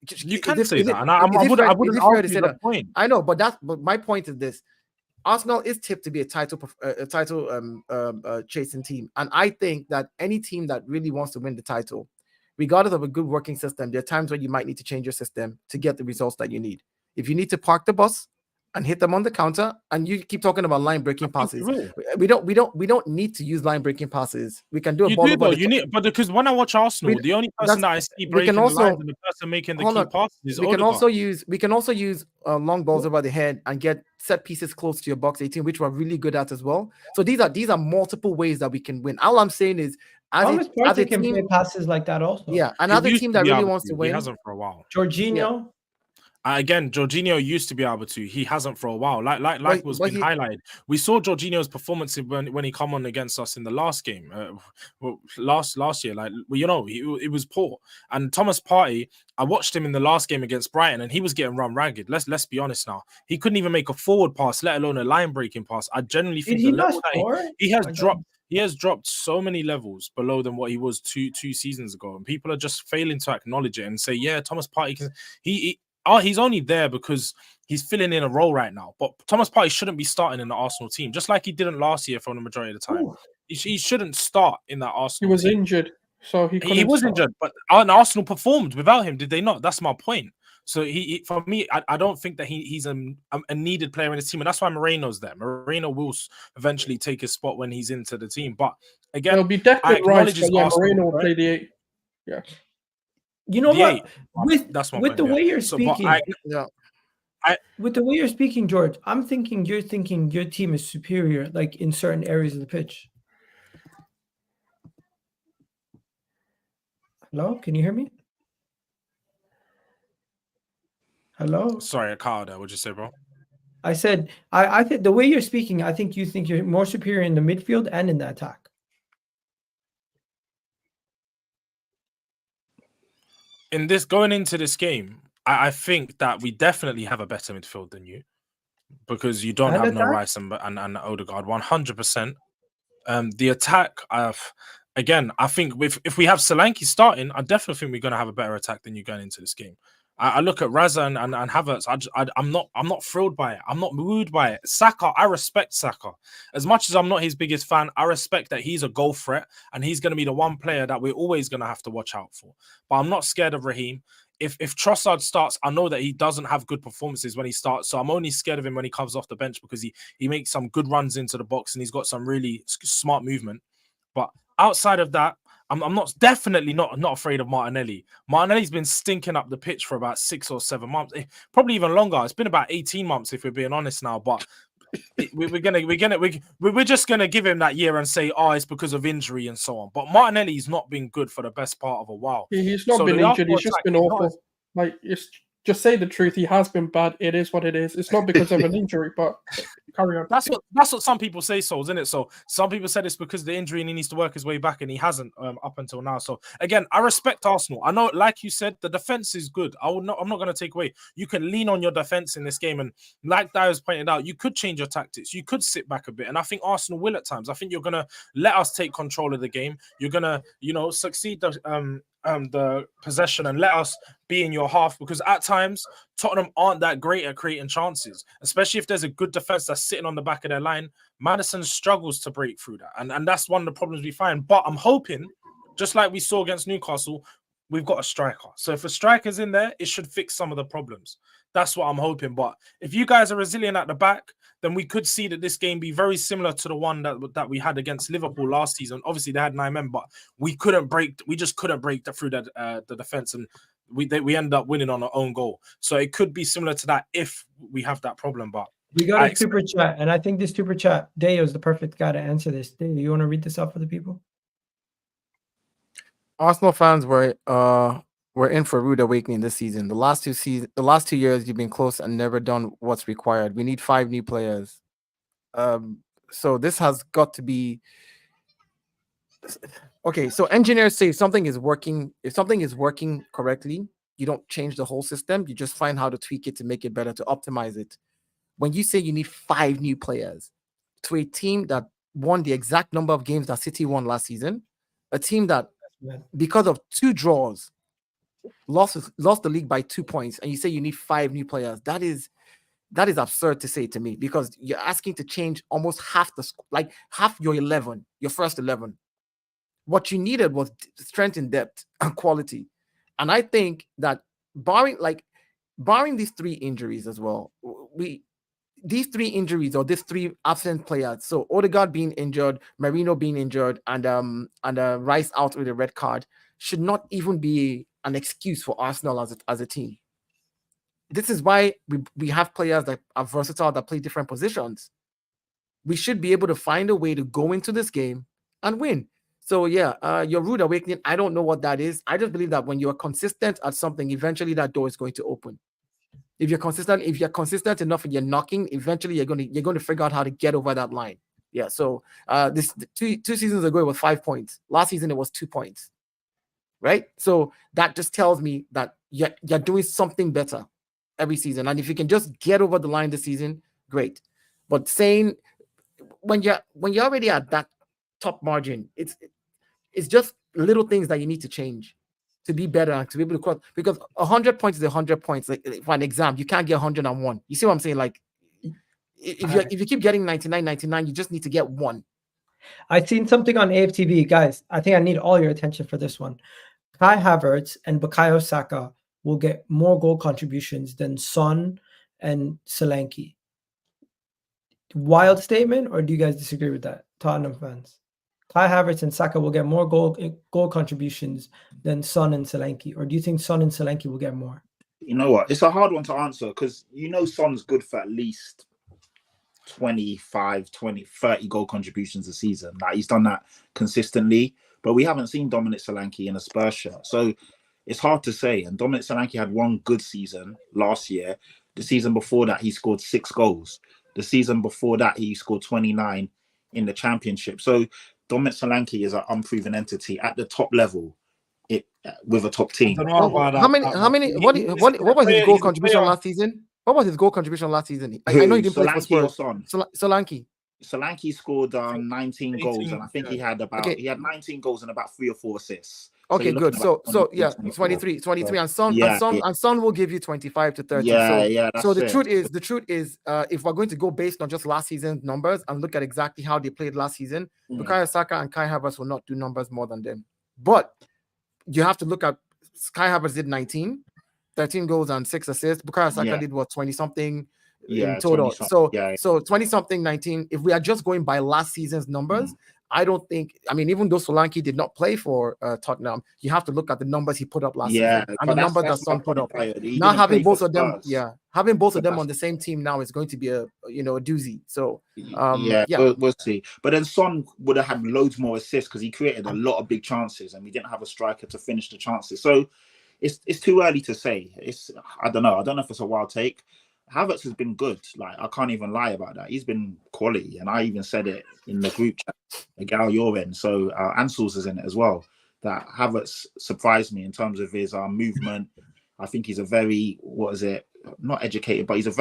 You can say that, and I wouldn't argue the point. I know, but my point is this: Arsenal is tipped to be a title chasing team, and I think that any team that really wants to win the title, regardless of a good working system, there are times where you might need to change your system to get the results that you need. If you need to park the bus and hit them on the counter, and you keep talking about line breaking passes, we don't need to use line breaking passes. We can do a ball. But because when I watch Arsenal, the only person that I see breaking the lines and the person making the key passes is Odegaard. We can also use long balls over the head and get set pieces close to your box 18, which we're really good at as well. So these are multiple ways that we can win. All I'm saying is, as a can team, play passes like that also. Yeah, another team that really wants to win. He hasn't for a while. Jorginho. Yeah. Again, Jorginho used to be able to. He hasn't for a while. Like was being highlighted. We saw Jorginho's performance when he come on against us in the last game, last year. It was poor. And Thomas Partey, I watched him in the last game against Brighton, and he was getting run ragged. Let's be honest now. He couldn't even make a forward pass, let alone a line breaking pass. I genuinely think he has dropped. He has dropped so many levels below than what he was two seasons ago, and people are just failing to acknowledge it and say, "Yeah, Thomas Partey can." He's only there because he's filling in a role right now. But Thomas Partey shouldn't be starting in the Arsenal team, just like he didn't last year for the majority of the time. He shouldn't start in that Arsenal. He was team. injured, so he was injured. But Arsenal performed without him, did they not? That's my point. So for me, I don't think that he's a needed player in his team, and that's why Moreno's there. Moreno will eventually take his spot when he's into the team. But again, it'll be Declan Rice. Moreno will play the 8. Yeah. You know what? With the way you're speaking, with the way you're speaking, George, I'm thinking you're thinking your team is superior, like in certain areas of the pitch. Hello, can you hear me? Hello. Sorry, I cut out there. What'd you say, bro? I said I think the way you're speaking, I think you think you're more superior in the midfield and in the attack. Going into this game, I think that we definitely have a better midfield than you, because you don't have no Rice and Odegaard 100%. The attack, again, I think if we have Solanke starting, I definitely think we're going to have a better attack than you going into this game. I look at Raza and Havertz. I'm not thrilled by it. I'm not moved by it. Saka, I respect Saka. As much as I'm not his biggest fan, I respect that he's a goal threat and he's going to be the one player that we're always going to have to watch out for. But I'm not scared of Raheem. If Trossard starts, I know that he doesn't have good performances when he starts, so I'm only scared of him when he comes off the bench, because he makes some good runs into the box and he's got some really smart movement. But outside of that, I'm definitely not afraid of Martinelli. Martinelli's been stinking up the pitch for about 6 or 7 months, probably even longer. It's been about 18 months if we're being honest now. But we're just gonna give him that year and say, it's because of injury and so on. But Martinelli's not been good for the best part of a while. He's not been injured. He's just been awful. Just say the truth. He has been bad. It is what it is. It's not because of an injury, but carry on. That's what some people say, Souls, isn't it? So some people said it's because of the injury and he needs to work his way back, and he hasn't up until now. So again, I respect Arsenal. I know, like you said, the defense is good. I'm not going to take away. You can lean on your defense in this game, and like Dio's pointed out, you could change your tactics. You could sit back a bit, and I think Arsenal will at times. I think you're going to let us take control of the game. You're going to, succeed the possession and let us be in your half, because at times Tottenham aren't that great at creating chances, especially if there's a good defense that's sitting on the back of their line. Maddison struggles to break through that, and that's one of the problems we find. But I'm hoping, just like we saw against Newcastle, we've got a striker. So if a striker's in there, it should fix some of the problems. That's what I'm hoping. But if you guys are resilient at the back, then we could see that this game be very similar to the one that we had against Liverpool last season. Obviously, they had 9 men, but we just couldn't break through the defense, and we ended up winning on our own goal. So it could be similar to that if we have that problem. But we got a super chat, and I think this super chat, Deo is the perfect guy to answer this. Deo, you want to read this out for the people? Arsenal fans were in for a rude awakening this season. The last 2 years, you've been close and never done what's required. We need 5 new players. So this has got to be okay. So engineers say if something is working correctly, you don't change the whole system. You just find how to tweak it to make it better, to optimize it. When you say you need 5 new players to a team that won the exact number of games that City won last season, a team that because of 2 draws lost the league by 2 points, and you say you need 5 new players, that is absurd to say to me, because you're asking to change almost half your 11, your first 11. What you needed was strength in depth and quality. And I think that barring these 3 injuries as well, these 3 injuries or these 3 absent players, so Odegaard being injured, Marino being injured, and Rice out with a red card, should not even be an excuse for Arsenal as a team. This is why we have players that are versatile, that play different positions. We should be able to find a way to go into this game and win. So yeah, your rude awakening, I don't know what that is. I just believe that when you're consistent at something, eventually that door is going to open. If you're consistent enough and you're knocking, eventually you're going to figure out how to get over that line. Yeah. So this two seasons ago it was 5 points. Last season it was 2 points. Right. So that just tells me that you're doing something better every season. And if you can just get over the line this season, great. But saying when you're already at that top margin, it's just little things that you need to change to be better and to be able to cross, because 100 points is 100 points. Like for an exam, you can't get 101. You see what I'm saying? Like if you keep getting 99, you just need to get 1. I've seen something on AFTV, guys. I think I need all your attention for this one. Kai Havertz and Bukayo Saka will get more goal contributions than Son and Solanke. Wild statement, or do you guys disagree with that, Tottenham fans? Kai Havertz and Saka will get more goal contributions than Son and Solanke, or do you think Son and Solanke will get more? You know what? It's a hard one to answer, because Son's good for at least 25, 20, 30 goal contributions a season. Like, he's done that consistently, but we haven't seen Dominic Solanke in a Spurs shirt. So it's hard to say. And Dominic Solanke had 1 good season last year. The season before that, he scored 6 goals. The season before that, he scored 29 in the Championship. So Dominic Solanke is an unproven entity at the top level with a top team. What was his goal contribution last season? What was his goal contribution last season? I know he didn't play for Spurs. Solanke. Solanke scored 19 goals, and I think he had 19 goals and about 3 or 4 assists. Okay, good. So yeah, 23, and Son will give you 25 to 30. So the truth is, if we're going to go based on just last season's numbers and look at exactly how they played last season, Bukayo Saka and Kai Havertz will not do numbers more than them. But you have to look at Kai Havertz did 13 goals and 6 assists. Bukayo Saka did 20-something in total. So 20-something, 19. If we are just going by last season's numbers, I don't think. I mean, even though Solanke did not play for Tottenham, you have to look at the numbers he put up last season and the numbers that Son put up. Now having both of them, on the same team now is going to be a doozy. So we'll see. But then Son would have had loads more assists because he created a lot of big chances, and we didn't have a striker to finish the chances. So it's too early to say. I don't know. I don't know if it's a wild take. Havertz has been good. Like, I can't even lie about that. He's been quality, and I even said it in the group chat. Gal, you're in, so Ansels is in it as well. That Havertz surprised me in terms of his movement. I think he's a very, not educated, but he's a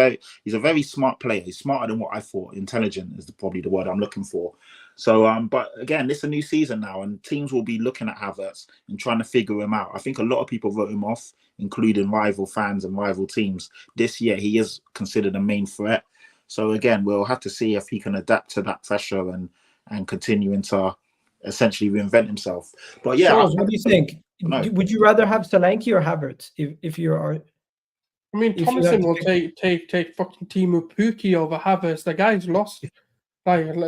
very smart player. He's smarter than what I thought. Intelligent is probably the word I'm looking for. So, but again, this is a new season now, and teams will be looking at Havertz and trying to figure him out. I think a lot of people wrote him off, including rival fans and rival teams. This year, he is considered a main threat. So again, we'll have to see if he can adapt to that pressure and continue to essentially reinvent himself. But yeah, Charles, what do you think? No. Would you rather have Solanke or Havertz if you're? I mean, Thomason will take fucking Timu Pukki over Havertz. The guy's lost. Like, I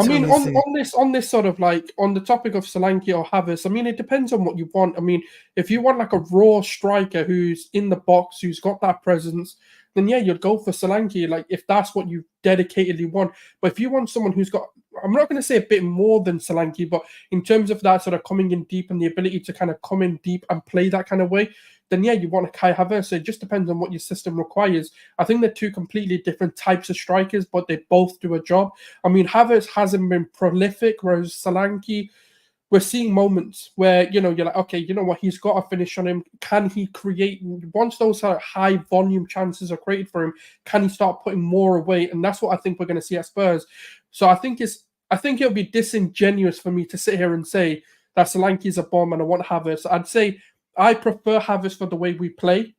mean, on this sort of like on the topic of Solanke or Havertz, I mean, it depends on what you want. I mean, if you want like a raw striker who's in the box, who's got that presence, then yeah, you'd go for Solanke. Like, if that's what you dedicatedly want. But if you want someone who's got, I'm not going to say a bit more than Solanke, but in terms of that sort of coming in deep and the ability to kind of come in deep and play that kind of way, then yeah, you want a Kai Havertz. So it just depends on what your system requires. I think they're two completely different types of strikers, but they both do a job. I mean, Havertz hasn't been prolific, whereas Solanke, we're seeing moments where, you know, you're like, okay, you know what, he's got a finish on him. Can he create, once those high volume chances are created for him, can he start putting more away? And that's what I think we're going to see at Spurs. So I think it'll be disingenuous for me to sit here and say that Solanke is a bomb and I want Havertz. I'd say I prefer Havertz for the way we play,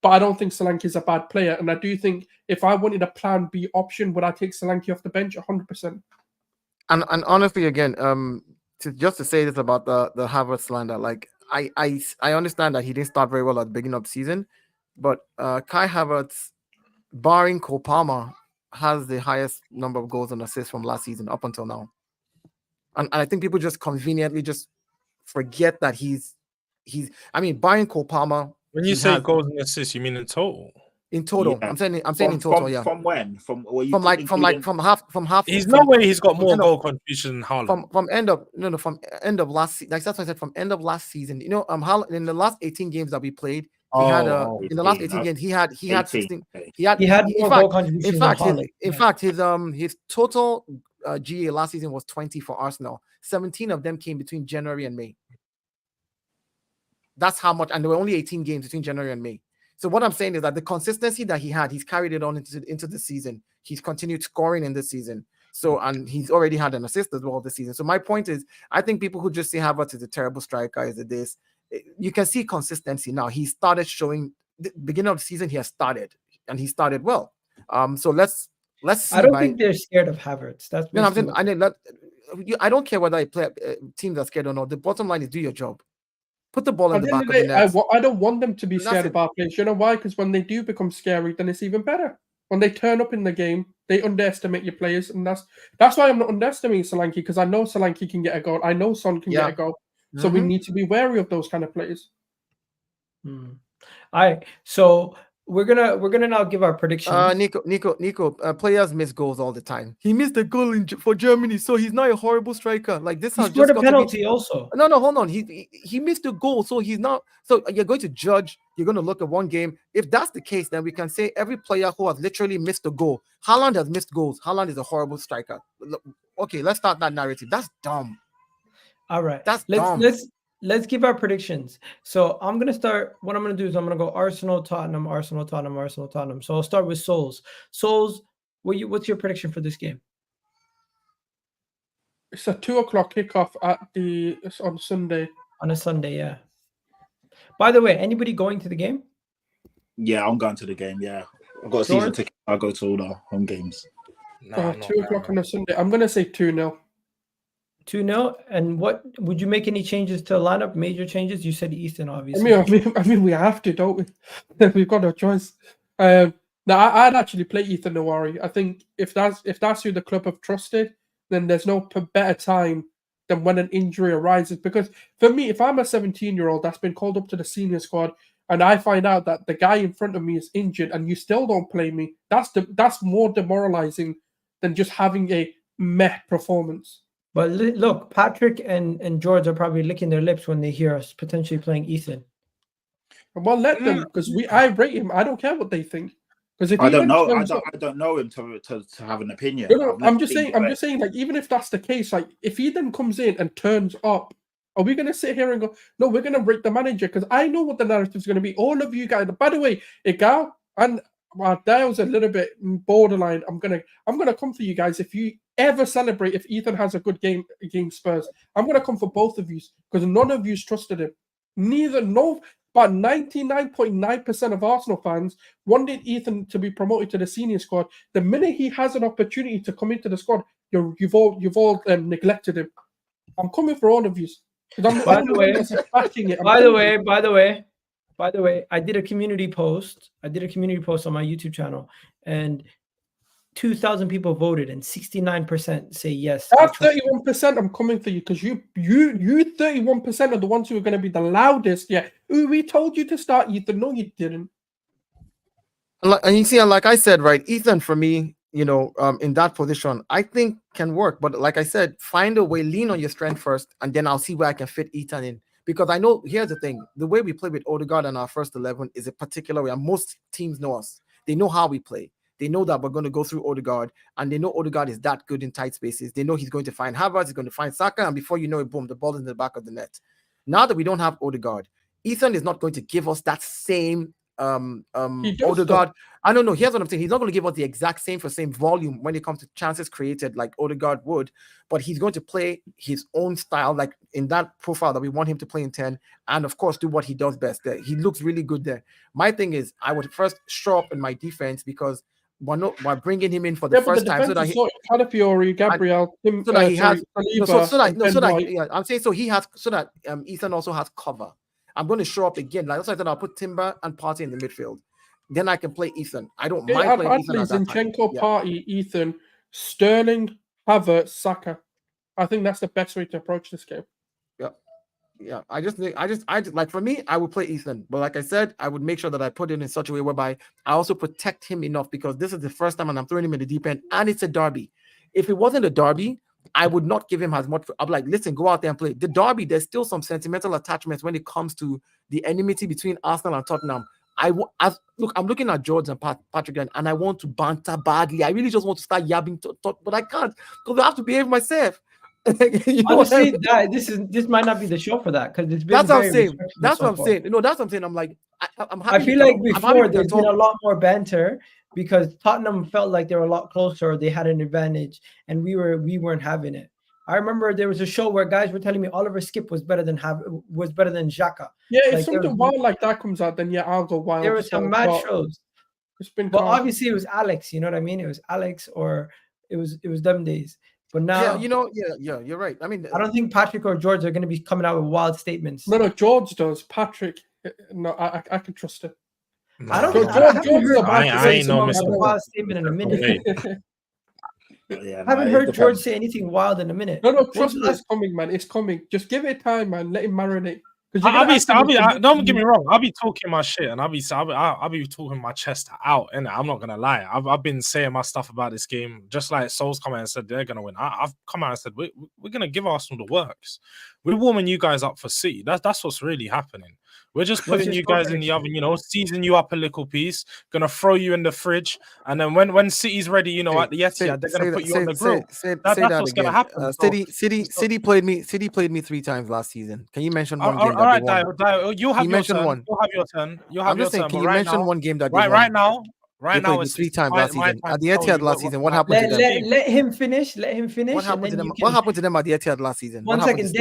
but I don't think Solanke is a bad player. And I do think if I wanted a plan B option, would I take Solanke off the bench? 100%. And honestly, again, just to say this about the Havertz slander, like I understand that he didn't start very well at the beginning of the season, but Kai Havertz, barring Cole Palmer, has the highest number of goals and assists from last season up until now. And I think people just conveniently just forget that he's I mean, barring Cole Palmer. When you say goals and assists, you mean in total? In total, yeah. I'm saying in total, yeah. From when? From half. He's no way he's got more goal contribution than Haaland. From end of last season. Like that's what I said. From end of last season, you know, Haaland, in the last 18 games that we played, in the last 18 games he had 16. He had more goal contribution than Haaland. In fact, his total GA last season was 20 for Arsenal. 17 of them came between January and May. That's how much, and there were only 18 games between January and May. So what I'm saying is that the consistency that he had, he's carried it on into the season. He's continued scoring in this season. So, and he's already had an assist as well this season. So my point is, I think people who just say Havertz is a terrible striker, is this, you can see consistency now. He started showing, the beginning of the season, he has started, and he started well. So let's see. I don't think they're scared of Havertz. That's no, I'm saying, I don't care whether I play teams are scared or not. The bottom line is do your job. Put the ball in the back of the net. I don't want them to be scared of our players. You know why? Because when they do become scary, then it's even better. When they turn up in the game, they underestimate your players, and that's why I'm not underestimating Solanke, because I know Solanke can get a goal. I know Son can get a goal. So we need to be wary of those kind of players. All right. So we're gonna now give our predictions. Nico, players miss goals all the time. He missed a goal for Germany, so he's not a horrible striker. Like this, he scored a penalty also. No, hold on. He missed a goal, so he's not. So you're going to judge. You're going to look at one game. If that's the case, then we can say every player who has literally missed a goal. Haaland has missed goals. Haaland is a horrible striker. Okay, let's start that narrative. That's dumb. All right, that's dumb. Let's give our predictions. So I'm going to start. What I'm going to do is I'm going to go Arsenal, Tottenham, Arsenal, Tottenham, Arsenal, Tottenham. So I'll start with Souls. Souls, what's your prediction for this game? It's a 2:00 kickoff on Sunday. On a Sunday, yeah. By the way, anybody going to the game? Yeah, I'm going to the game, yeah. I've got a season ticket. I'll go to all the home games. 2:00 on a Sunday. I'm going to say 2-0. 2-0, and what would you make any changes to the lineup? Major changes? You said Easton, obviously. I mean, we have to, don't we? We've got no choice. Now, I'd actually play Ethan Nowari. I think if that's who the club have trusted, then there's no better time than when an injury arises. Because for me, if I'm a 17-year-old that's been called up to the senior squad, and I find out that the guy in front of me is injured, and you still don't play me, that's more demoralizing than just having a meh performance. But look, Patrick and George are probably licking their lips when they hear us potentially playing Ethan. Well, let them, because I rate him. I don't care what they think. Because if I don't know. I don't know him to have an opinion. No, I'm just saying, like, even if that's the case, like, if he then comes in and turns up, are we going to sit here and go, no, we're going to rate the manager? Because I know what the narrative is going to be. All of you guys, by the way, Igal and Dale's a little bit borderline. I'm gonna come for you guys. If you ever celebrate if Ethan has a good game against Spurs, I'm gonna come for both of you because none of you trusted him. But 99.9% of Arsenal fans wanted Ethan to be promoted to the senior squad. The minute he has an opportunity to come into the squad, you've all neglected him. I'm coming for all of you. By the way, I did a community post. I did a community post on my YouTube channel, and 2,000 people voted, and 69% say yes. That's 31%. I'm coming for you because you 31% are the ones who are going to be the loudest. Yeah, we told you to start Ethan. No, you didn't. And you see, like I said, right, Ethan for me, in that position, I think can work. But like I said, find a way, lean on your strength first, and then I'll see where I can fit Ethan in. Because I know, here's the thing, the way we play with Odegaard and our first 11 is a particular way, and most teams know us. They know how we play. They know that we're going to go through Odegaard, and they know Odegaard is that good in tight spaces. They know he's going to find Havertz, he's going to find Saka, and before you know it, boom, the ball is in the back of the net. Now that we don't have Odegaard, Ethan is not going to give us that same Odegaard. I don't know. Here's what I'm saying. He's not going to give us the exact same volume when it comes to chances created like Odegaard would, but he's going to play his own style, like in that profile that we want him to play in 10, and of course do what he does best there. He looks really good there. My thing is, I would first show up in my defense because we're bringing him in for the first time so that Calafiori, Gabriel, I'm saying so he has so that Ethan also has cover. I'm going to show up again. Like that's why I said I'll put Timber and Partey in the midfield. Then I can play Ethan. I don't mind playing Ethan at that time. Zinchenko, Partey, Ethan, Sterling, Havertz, Saka. I think that's the best way to approach this game. Yeah. I just like for me, I would play Ethan. But like I said, I would make sure that I put it in such a way whereby I also protect him enough because this is the first time and I'm throwing him in the deep end and it's a derby. If it wasn't a derby, I would not give him as much. I'm like, listen, go out there and play. The derby, there's still some sentimental attachments when it comes to the enmity between Arsenal and Tottenham. Look, I'm looking at George and Patrick, and I want to banter badly. I really just want to start yabbing, but I can't because I have to behave myself. Honestly, this might not be the show for that because it's been. That's what I'm saying. That's what I'm saying. No, that's what I'm saying. I'm like, I'm happy. I feel like before there's been a lot more banter because Tottenham felt like they were a lot closer, or they had an advantage, and we weren't having it. I remember there was a show where guys were telling me Oliver Skip was better than Xhaka. Yeah, if something wild like that comes out, then yeah, I'll go wild. There were some mad shows. It's been, but obviously it was Alex. You know what I mean? It was Alex, or it was them days. But now, yeah, you're right. I mean, I don't think Patrick or George are going to be coming out with wild statements. No, George does. Patrick, no, I can trust it. No, I don't think I ain't no wild statement in a minute. I haven't heard George say anything wild in a minute. No, trust me, it's coming, man. It's coming. Just give it time, man. Let him marinate. Don't get me wrong. I'll be talking my shit and I'll be talking my chest out. And I'm not gonna lie. I've been saying my stuff about this game, just like Sol's come out and said they're gonna win. I've come out and said we're gonna give Arsenal the works. We're warming you guys up for City. That's what's really happening. We're just putting you guys in the oven, season you up a little piece, gonna throw you in the fridge, and then when City's ready, at the Etihad, they're gonna put you on the grill. That's what's gonna happen. City played me 3 times last season. Can you mention one game? All right, Dio, you'll have your turn. You'll have your turn. I'm just saying, can you mention one game that right now? Right now, it's 3 times last season. At the Etihad last season, what happened to them? Let him finish. What happened to them? What happened to them at the Etihad last season? 1 second,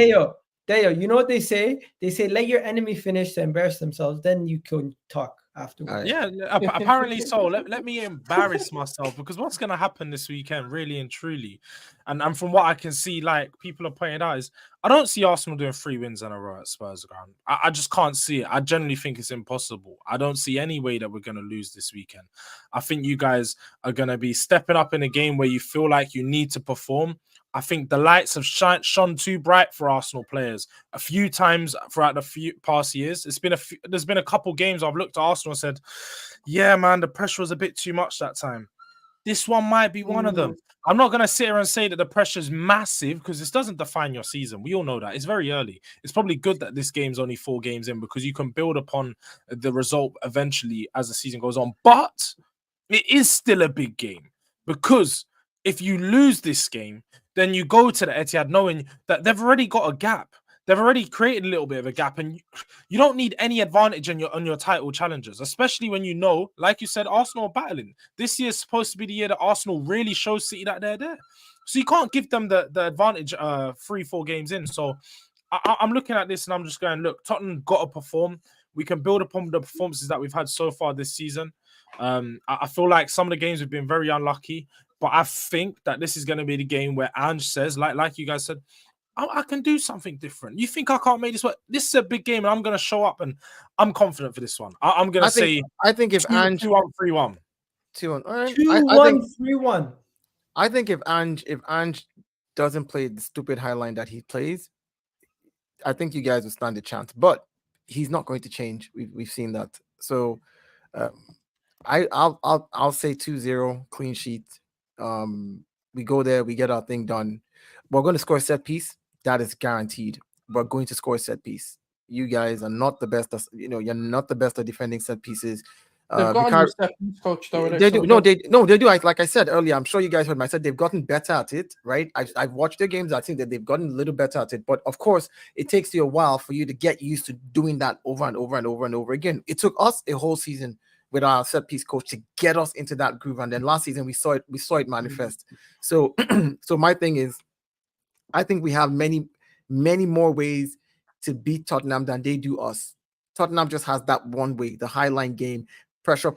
Deo, you know what they say? They say, let your enemy finish to embarrass themselves. Then you can talk afterwards. Yeah, apparently so. Let me embarrass myself because what's going to happen this weekend, really and truly, and from what I can see, like people are pointing out, is I don't see Arsenal doing 3 wins in a row at Spurs ground. I just can't see it. I genuinely think it's impossible. I don't see any way that we're going to lose this weekend. I think you guys are going to be stepping up in a game where you feel like you need to perform. I think the lights have shone too bright for Arsenal players a few times throughout the past years. There's been a couple games I've looked at Arsenal and said, yeah, man, the pressure was a bit too much that time. This one might be one of them. I'm not going to sit here and say that the pressure's massive because this doesn't define your season. We all know that. It's very early. It's probably good that this game's only 4 games in because you can build upon the result eventually as the season goes on. But it is still a big game because if you lose this game, then you go to the Etihad knowing that they've already got a gap. They've already created a little bit of a gap, and you don't need any advantage on your title challengers, especially when you know, like you said, Arsenal are battling. This year is supposed to be the year that Arsenal really shows City that they're there. So you can't give them the advantage 3-4 games in. So I'm looking at this and I'm just going, look, Tottenham got to perform. We can build upon the performances that we've had so far this season. I feel like some of the games have been very unlucky, but I think that this is going to be the game where Ange says, like you guys said, I can do something different. You think I can't make this work? This is a big game, and I'm going to show up, and I'm confident for this one. I'm going to say, I think if Ange 2-1, 3-1, 2-1, all right. 2-1, 3-1. I think if Ange doesn't play the stupid highline that he plays, I think you guys will stand a chance. But he's not going to change. We've seen that. So I'll say 2-0 clean sheet. We go there, we get our thing done. We're going to score a set piece. That is guaranteed. We're going to score a set piece. You guys are not the best. You're not the best at defending set pieces. They've got a new set piece coach, though. They do. No, they do. Like I said earlier, I'm sure you guys heard me. I said they've gotten better at it, right? I've watched their games. I think that they've gotten a little better at it. But of course, it takes you a while for you to get used to doing that over and over and over and over again. It took us a whole season with our set piece coach to get us into that groove. And then last season we saw it manifest. So my thing is, I think we have many more ways to beat Tottenham than they do us. Tottenham just has that one way, the highline game, pressure,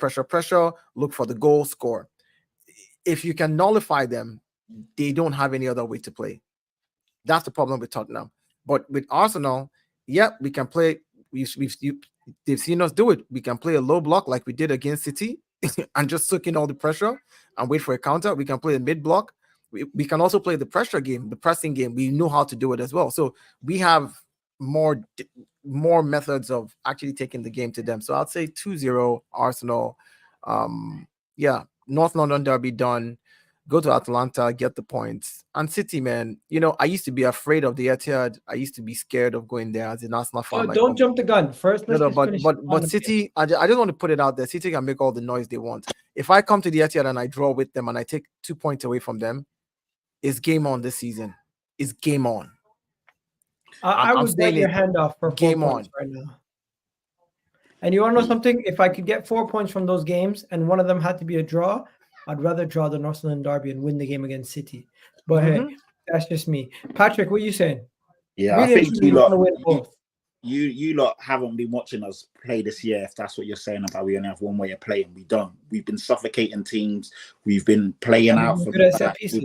look for the goal, score. If you can nullify them, they don't have any other way to play. That's the problem with Tottenham. But with Arsenal, we can play. They've seen us do it. We can play a low block like we did against City and just soak in all the pressure and wait for a counter. We can play a mid block. We can also play the pressure game, the pressing game. We know how to do it as well. So we have more methods of actually taking the game to them. So I'd say 2-0 Arsenal. North London derby done. Go to Atlanta, get the points. And City, man, I used to be afraid of the Etihad. I used to be scared of going there as an Arsenal fan. Don't jump the gun. First, but City, I just want to put it out there. City can make all the noise they want. If I come to the Etihad and I draw with them and I take 2 points away from them, it's game on this season. It's game on. I would bet your hand off for 4 game points on right now. And you want to know something? If I could get 4 points from those games and one of them had to be a draw, I'd rather draw the North London derby and win the game against City. But hey, that's just me. Patrick, what are you saying? Yeah, really, I think you lot haven't been watching us play this year. If that's what you're saying about we only have one way of playing, we don't. We've been suffocating teams. We've been playing out for the set pieces.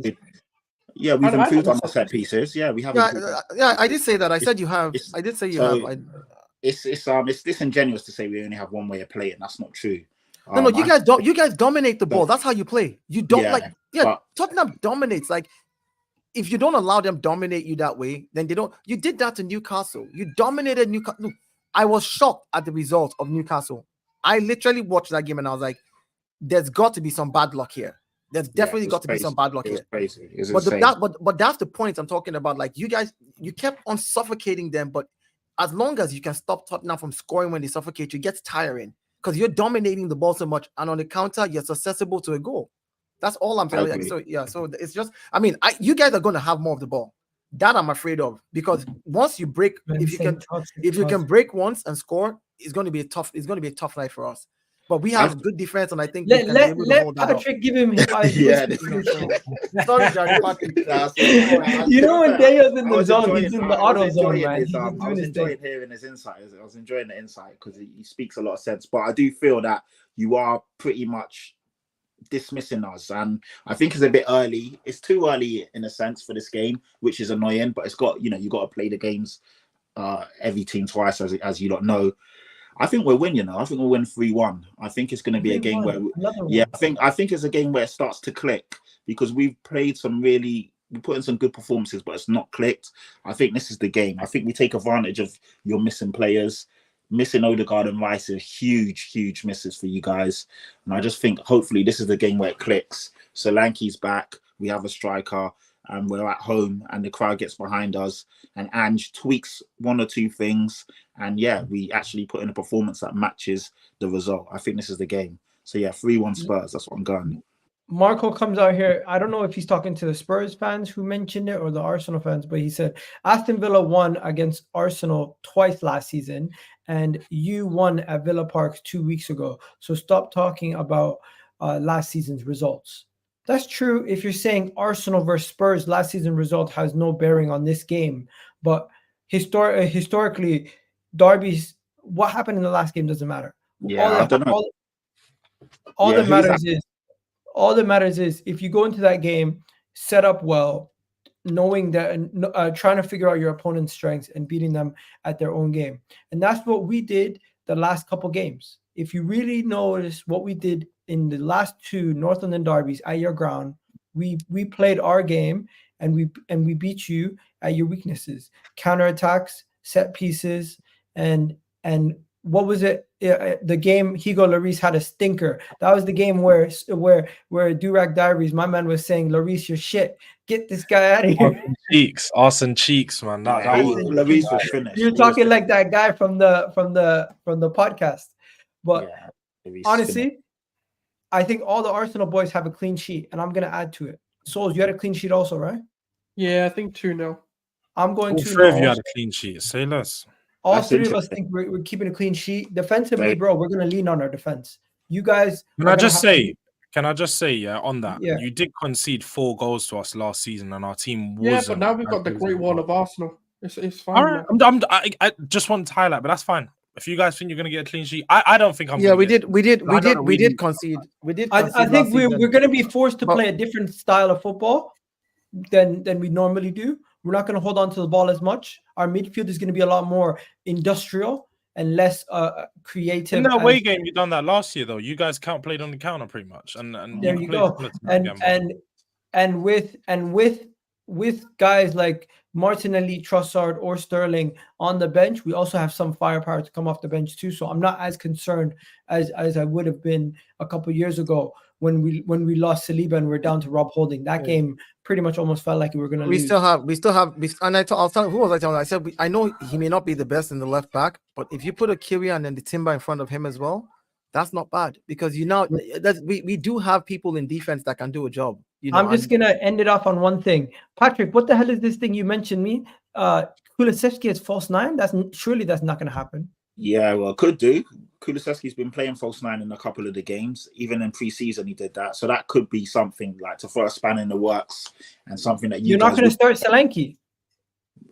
We've improved on our set pieces. Yeah, we have. I did say that. I said you have. I did say you have. It's disingenuous to say we only have one way of playing. That's not true. No, you guys dominate the ball. That's how you play. You don't Tottenham dominates. Like, if you don't allow them dominate you that way, then they don't. You did that to Newcastle. You dominated Newcastle. Look, I was shocked at the result of Newcastle. I literally watched that game and I was like, there's got to be some bad luck here. There's definitely got to be some bad luck here. But that's the point I'm talking about. Like, you guys, you kept on suffocating them, but as long as you can stop Tottenham from scoring when they suffocate you, it gets tiring because you're dominating the ball so much, and on the counter, you're susceptible to a goal. That's all I'm telling you. So it's just, you guys are going to have more of the ball. That I'm afraid of, because once you break, if you can break once and score, it's going to be a tough night for us. But we have good defense, and I think let Patrick give him his eyes. Sorry, Johnny. When Deo's in the zone, he's in the auto zone, man. I was enjoying hearing his insight. I was enjoying the insight because he speaks a lot of sense. But I do feel that you are pretty much dismissing us, and I think it's a bit early. It's too early in a sense for this game, which is annoying. But it's got you got to play the games every team twice, as you lot know. I think we'll win, I think we'll win 3-1. I think it's going to be a game where, I think it's a game where it starts to click because we've played we put in some good performances, but it's not clicked. I think this is the game. I think we take advantage of your missing players. Missing Odegaard and Rice are huge misses for you guys. And I just think hopefully this is the game where it clicks. Solanke's back. We have a striker, and we're at home, and the crowd gets behind us. And Ange tweaks one or two things, and yeah, we actually put in a performance that matches the result. I think this is the game. So yeah, 3-1 Spurs. That's what I'm going. Marco comes out here. I don't know if he's talking to the Spurs fans who mentioned it or the Arsenal fans, but he said Aston Villa won against Arsenal twice last season, and you won at Villa Park 2 weeks ago. So stop talking about last season's results. That's true if you're saying Arsenal versus Spurs last season result has no bearing on this game, but historically, derbies, what happened in the last game doesn't matter. Yeah, I don't know. All that matters is if you go into that game set up well, knowing that trying to figure out your opponent's strengths and beating them at their own game. And that's what we did the last couple games. If you really notice what we did in the last 2 North London derbies at your ground, we played our game and we beat you at your weaknesses, counterattacks, set pieces, and what was it? The game Hugo Lloris had a stinker. That was the game where Durag Diaries, my man was saying, Lloris, you're shit. Get this guy out of here. Arson cheeks, man. Lloris was finished. You're talking like that guy from the podcast. But honestly, I think all the Arsenal boys have a clean sheet, and I'm gonna add to it. Souls, you had a clean sheet also, right? Yeah, I think 2-0. I'm going to. All 3 of you had a clean sheet. Say less. All 3 of us think we're keeping a clean sheet. Defensively, bro, we're going to lean on our defense. You guys... Can I just say, yeah, on that, you did concede 4 goals to us last season, and our team was... Yeah, but now we've got the Great Wall of Arsenal. It's fine. All right, I just wanted to highlight, but that's fine. If you guys think you're going to get a clean sheet, I don't think I'm. Yeah, we did concede. I think we're going to be forced to play a different style of football than we normally do. We're not going to hold on to the ball as much. Our midfield is going to be a lot more industrial and less creative. In that away game, you done that last year, though. You guys played on the counter pretty much, and there you go. And with guys like Martinelli, Trossard, or Sterling on the bench, we also have some firepower to come off the bench too. So I'm not as concerned as I would have been a couple of years ago when we lost Saliba and we're down to Rob Holding. That game pretty much almost felt like we were going to lose. We still have, and I was telling, who was I telling? I said, I know he may not be the best in the left back, but if you put a Kyrian and the Timber in front of him as well, that's not bad because we do have people in defense that can do a job. I'm just going to end it off on one thing. Patrick, what the hell is this thing you mentioned me? Kulusevski is false 9? Surely that's not going to happen. Yeah, well, could do. Kulusevski's been playing false 9 in a couple of the games. Even in pre-season, he did that. So that could be something like to throw a span in the works and something that you're not going to start Solanke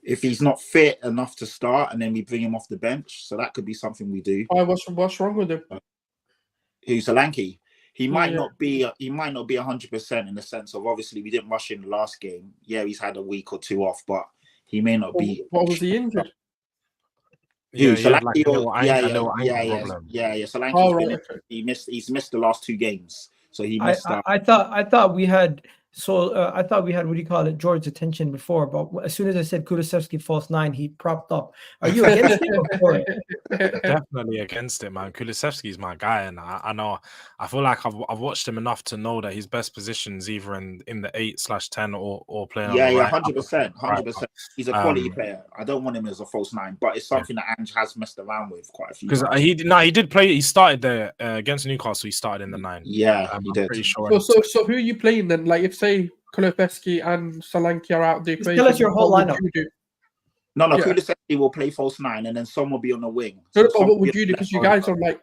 if he's not fit enough to start, and then we bring him off the bench. So that could be something we do. What's wrong with him? Who's Solanke? He might not be 100% in the sense of obviously we didn't rush in the last game. Yeah, he's had a week or 2 off, but he may not be. What was he injured? Solanke, Solanke. Oh, right. He's missed the last 2 games, so he missed out. I thought we had what do you call it, George's attention before, but as soon as I said Kulusevski false 9, he propped up. Are you against it or for it? Definitely against it, man. Kulusevski's my guy, and I feel like I've watched him enough to know that his best position is either in the 8/10 or playing. Yeah, 100%. He's a quality player. I don't want him as a false 9, but it's something that Ange has messed around with quite a few. Because he did play. He started there against Newcastle. He started in the 9. Yeah, he did. Pretty sure. So who are you playing then? Like if say Kulusevski and Solanke are out the equation. Tell us your whole lineup. No, Kulusevski will play false 9, and then Son will be on the wing. So what would you do? Because you guys are like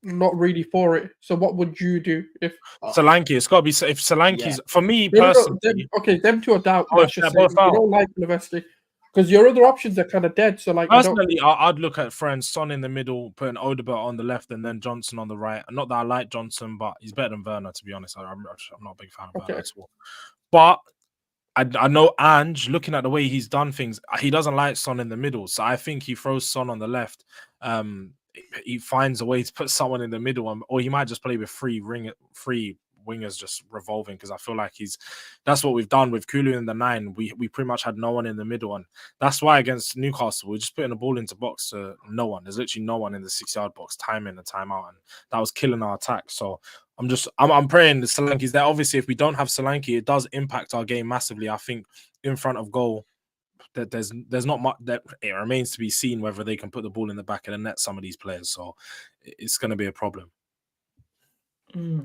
not really for it. So what would you do if Solanke? It's got to be if Solanke's for me personally. Them two are down. You don't like Kulusevski because your other options are kind of dead. So like personally, I'd look at friends Son in the middle, putting Odegaard on the left, and then Johnson on the right. Not that I like Johnson, but he's better than Werner, to be honest. I'm not a big fan of Werner at all. But I know Ange, looking at the way he's done things, he doesn't like Son in the middle. So I think he throws Son on the left. He finds a way to put someone in the middle, or he might just play with three wingers just revolving, because I feel like that's what we've done with Kulu in the 9. We pretty much had no one in the middle, and that's why against Newcastle we're just putting the ball into box to no one. There's literally no one in the 6-yard box, time in and time out, and that was killing our attack. So I'm praying the Solanke's there. Obviously, if we don't have Solanke, it does impact our game massively. I think in front of goal, that there's not much. That it remains to be seen whether they can put the ball in the back of the net. Some of these players, so it's going to be a problem. All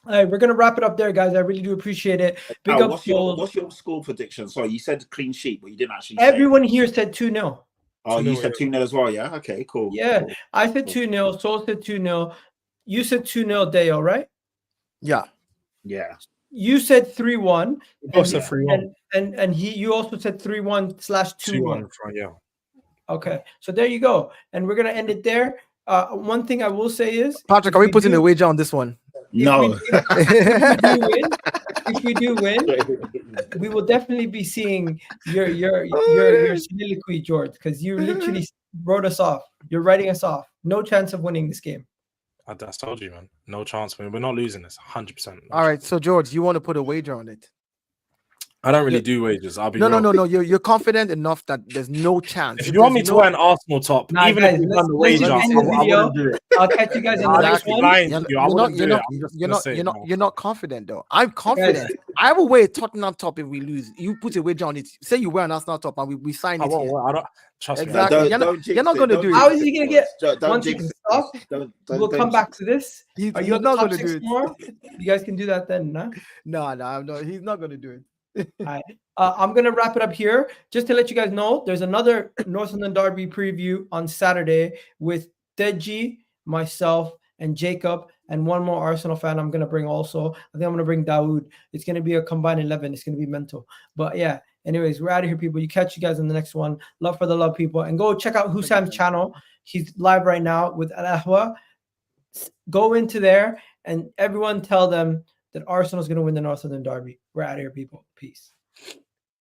right, we're gonna wrap it up there, guys. I really do appreciate it. Big up. What's your score prediction? Sorry, you said clean sheet, but you didn't actually. Everyone here said 2-0. Oh, you said 2-0 as well, yeah? Okay, cool. Yeah, cool. I said 2-0. Sol said 2-0. You said 2-0, Deo, right? Yeah. Yeah. You said 3-1. You said 3-1. And you also said 3-1/2-1. Yeah. Okay, so there you go. And we're gonna end it there. One thing I will say is, Patrick, are we putting a wager on this one? No. If we do win, we will definitely be seeing your soliloquy, George, because you literally wrote us off. You're writing us off. No chance of winning this game. I told you, man. No chance. We're not losing this. 100%. All right. So, George, you want to put a wager on it? I don't really do wagers. I'll be no. You're confident enough that there's no chance. If you want me to wear an Arsenal top, even if you've done the wager, I wouldn't do it. I'll catch you guys on the next one. You're not confident though. I'm confident. I will wear a Tottenham top if we lose. You put a wager on it. Say you wear an Arsenal top and we sign it. I don't trust exactly. me. You're not going to do it. How is he going to get? Once you stop, we'll come back to this. Are you not going to do it? More? You guys can do that then, no? No. He's not going to do it. All right. I'm going to wrap it up here. Just to let you guys know, there's another North London Derby preview on Saturday with Deji, myself, and Jacob, and one more Arsenal fan I'm going to bring also. I think I'm going to bring Dawood. It's going to be a combined 11. It's going to be mental. But yeah, anyways, we're out of here, people. You catch you guys in the next one. Love for the love, people. And go check out Hussam's channel. He's live right now with Al-Ahwa. Go into there and everyone tell them that Arsenal is going to win the North London Derby. We're out of here, people. Peace.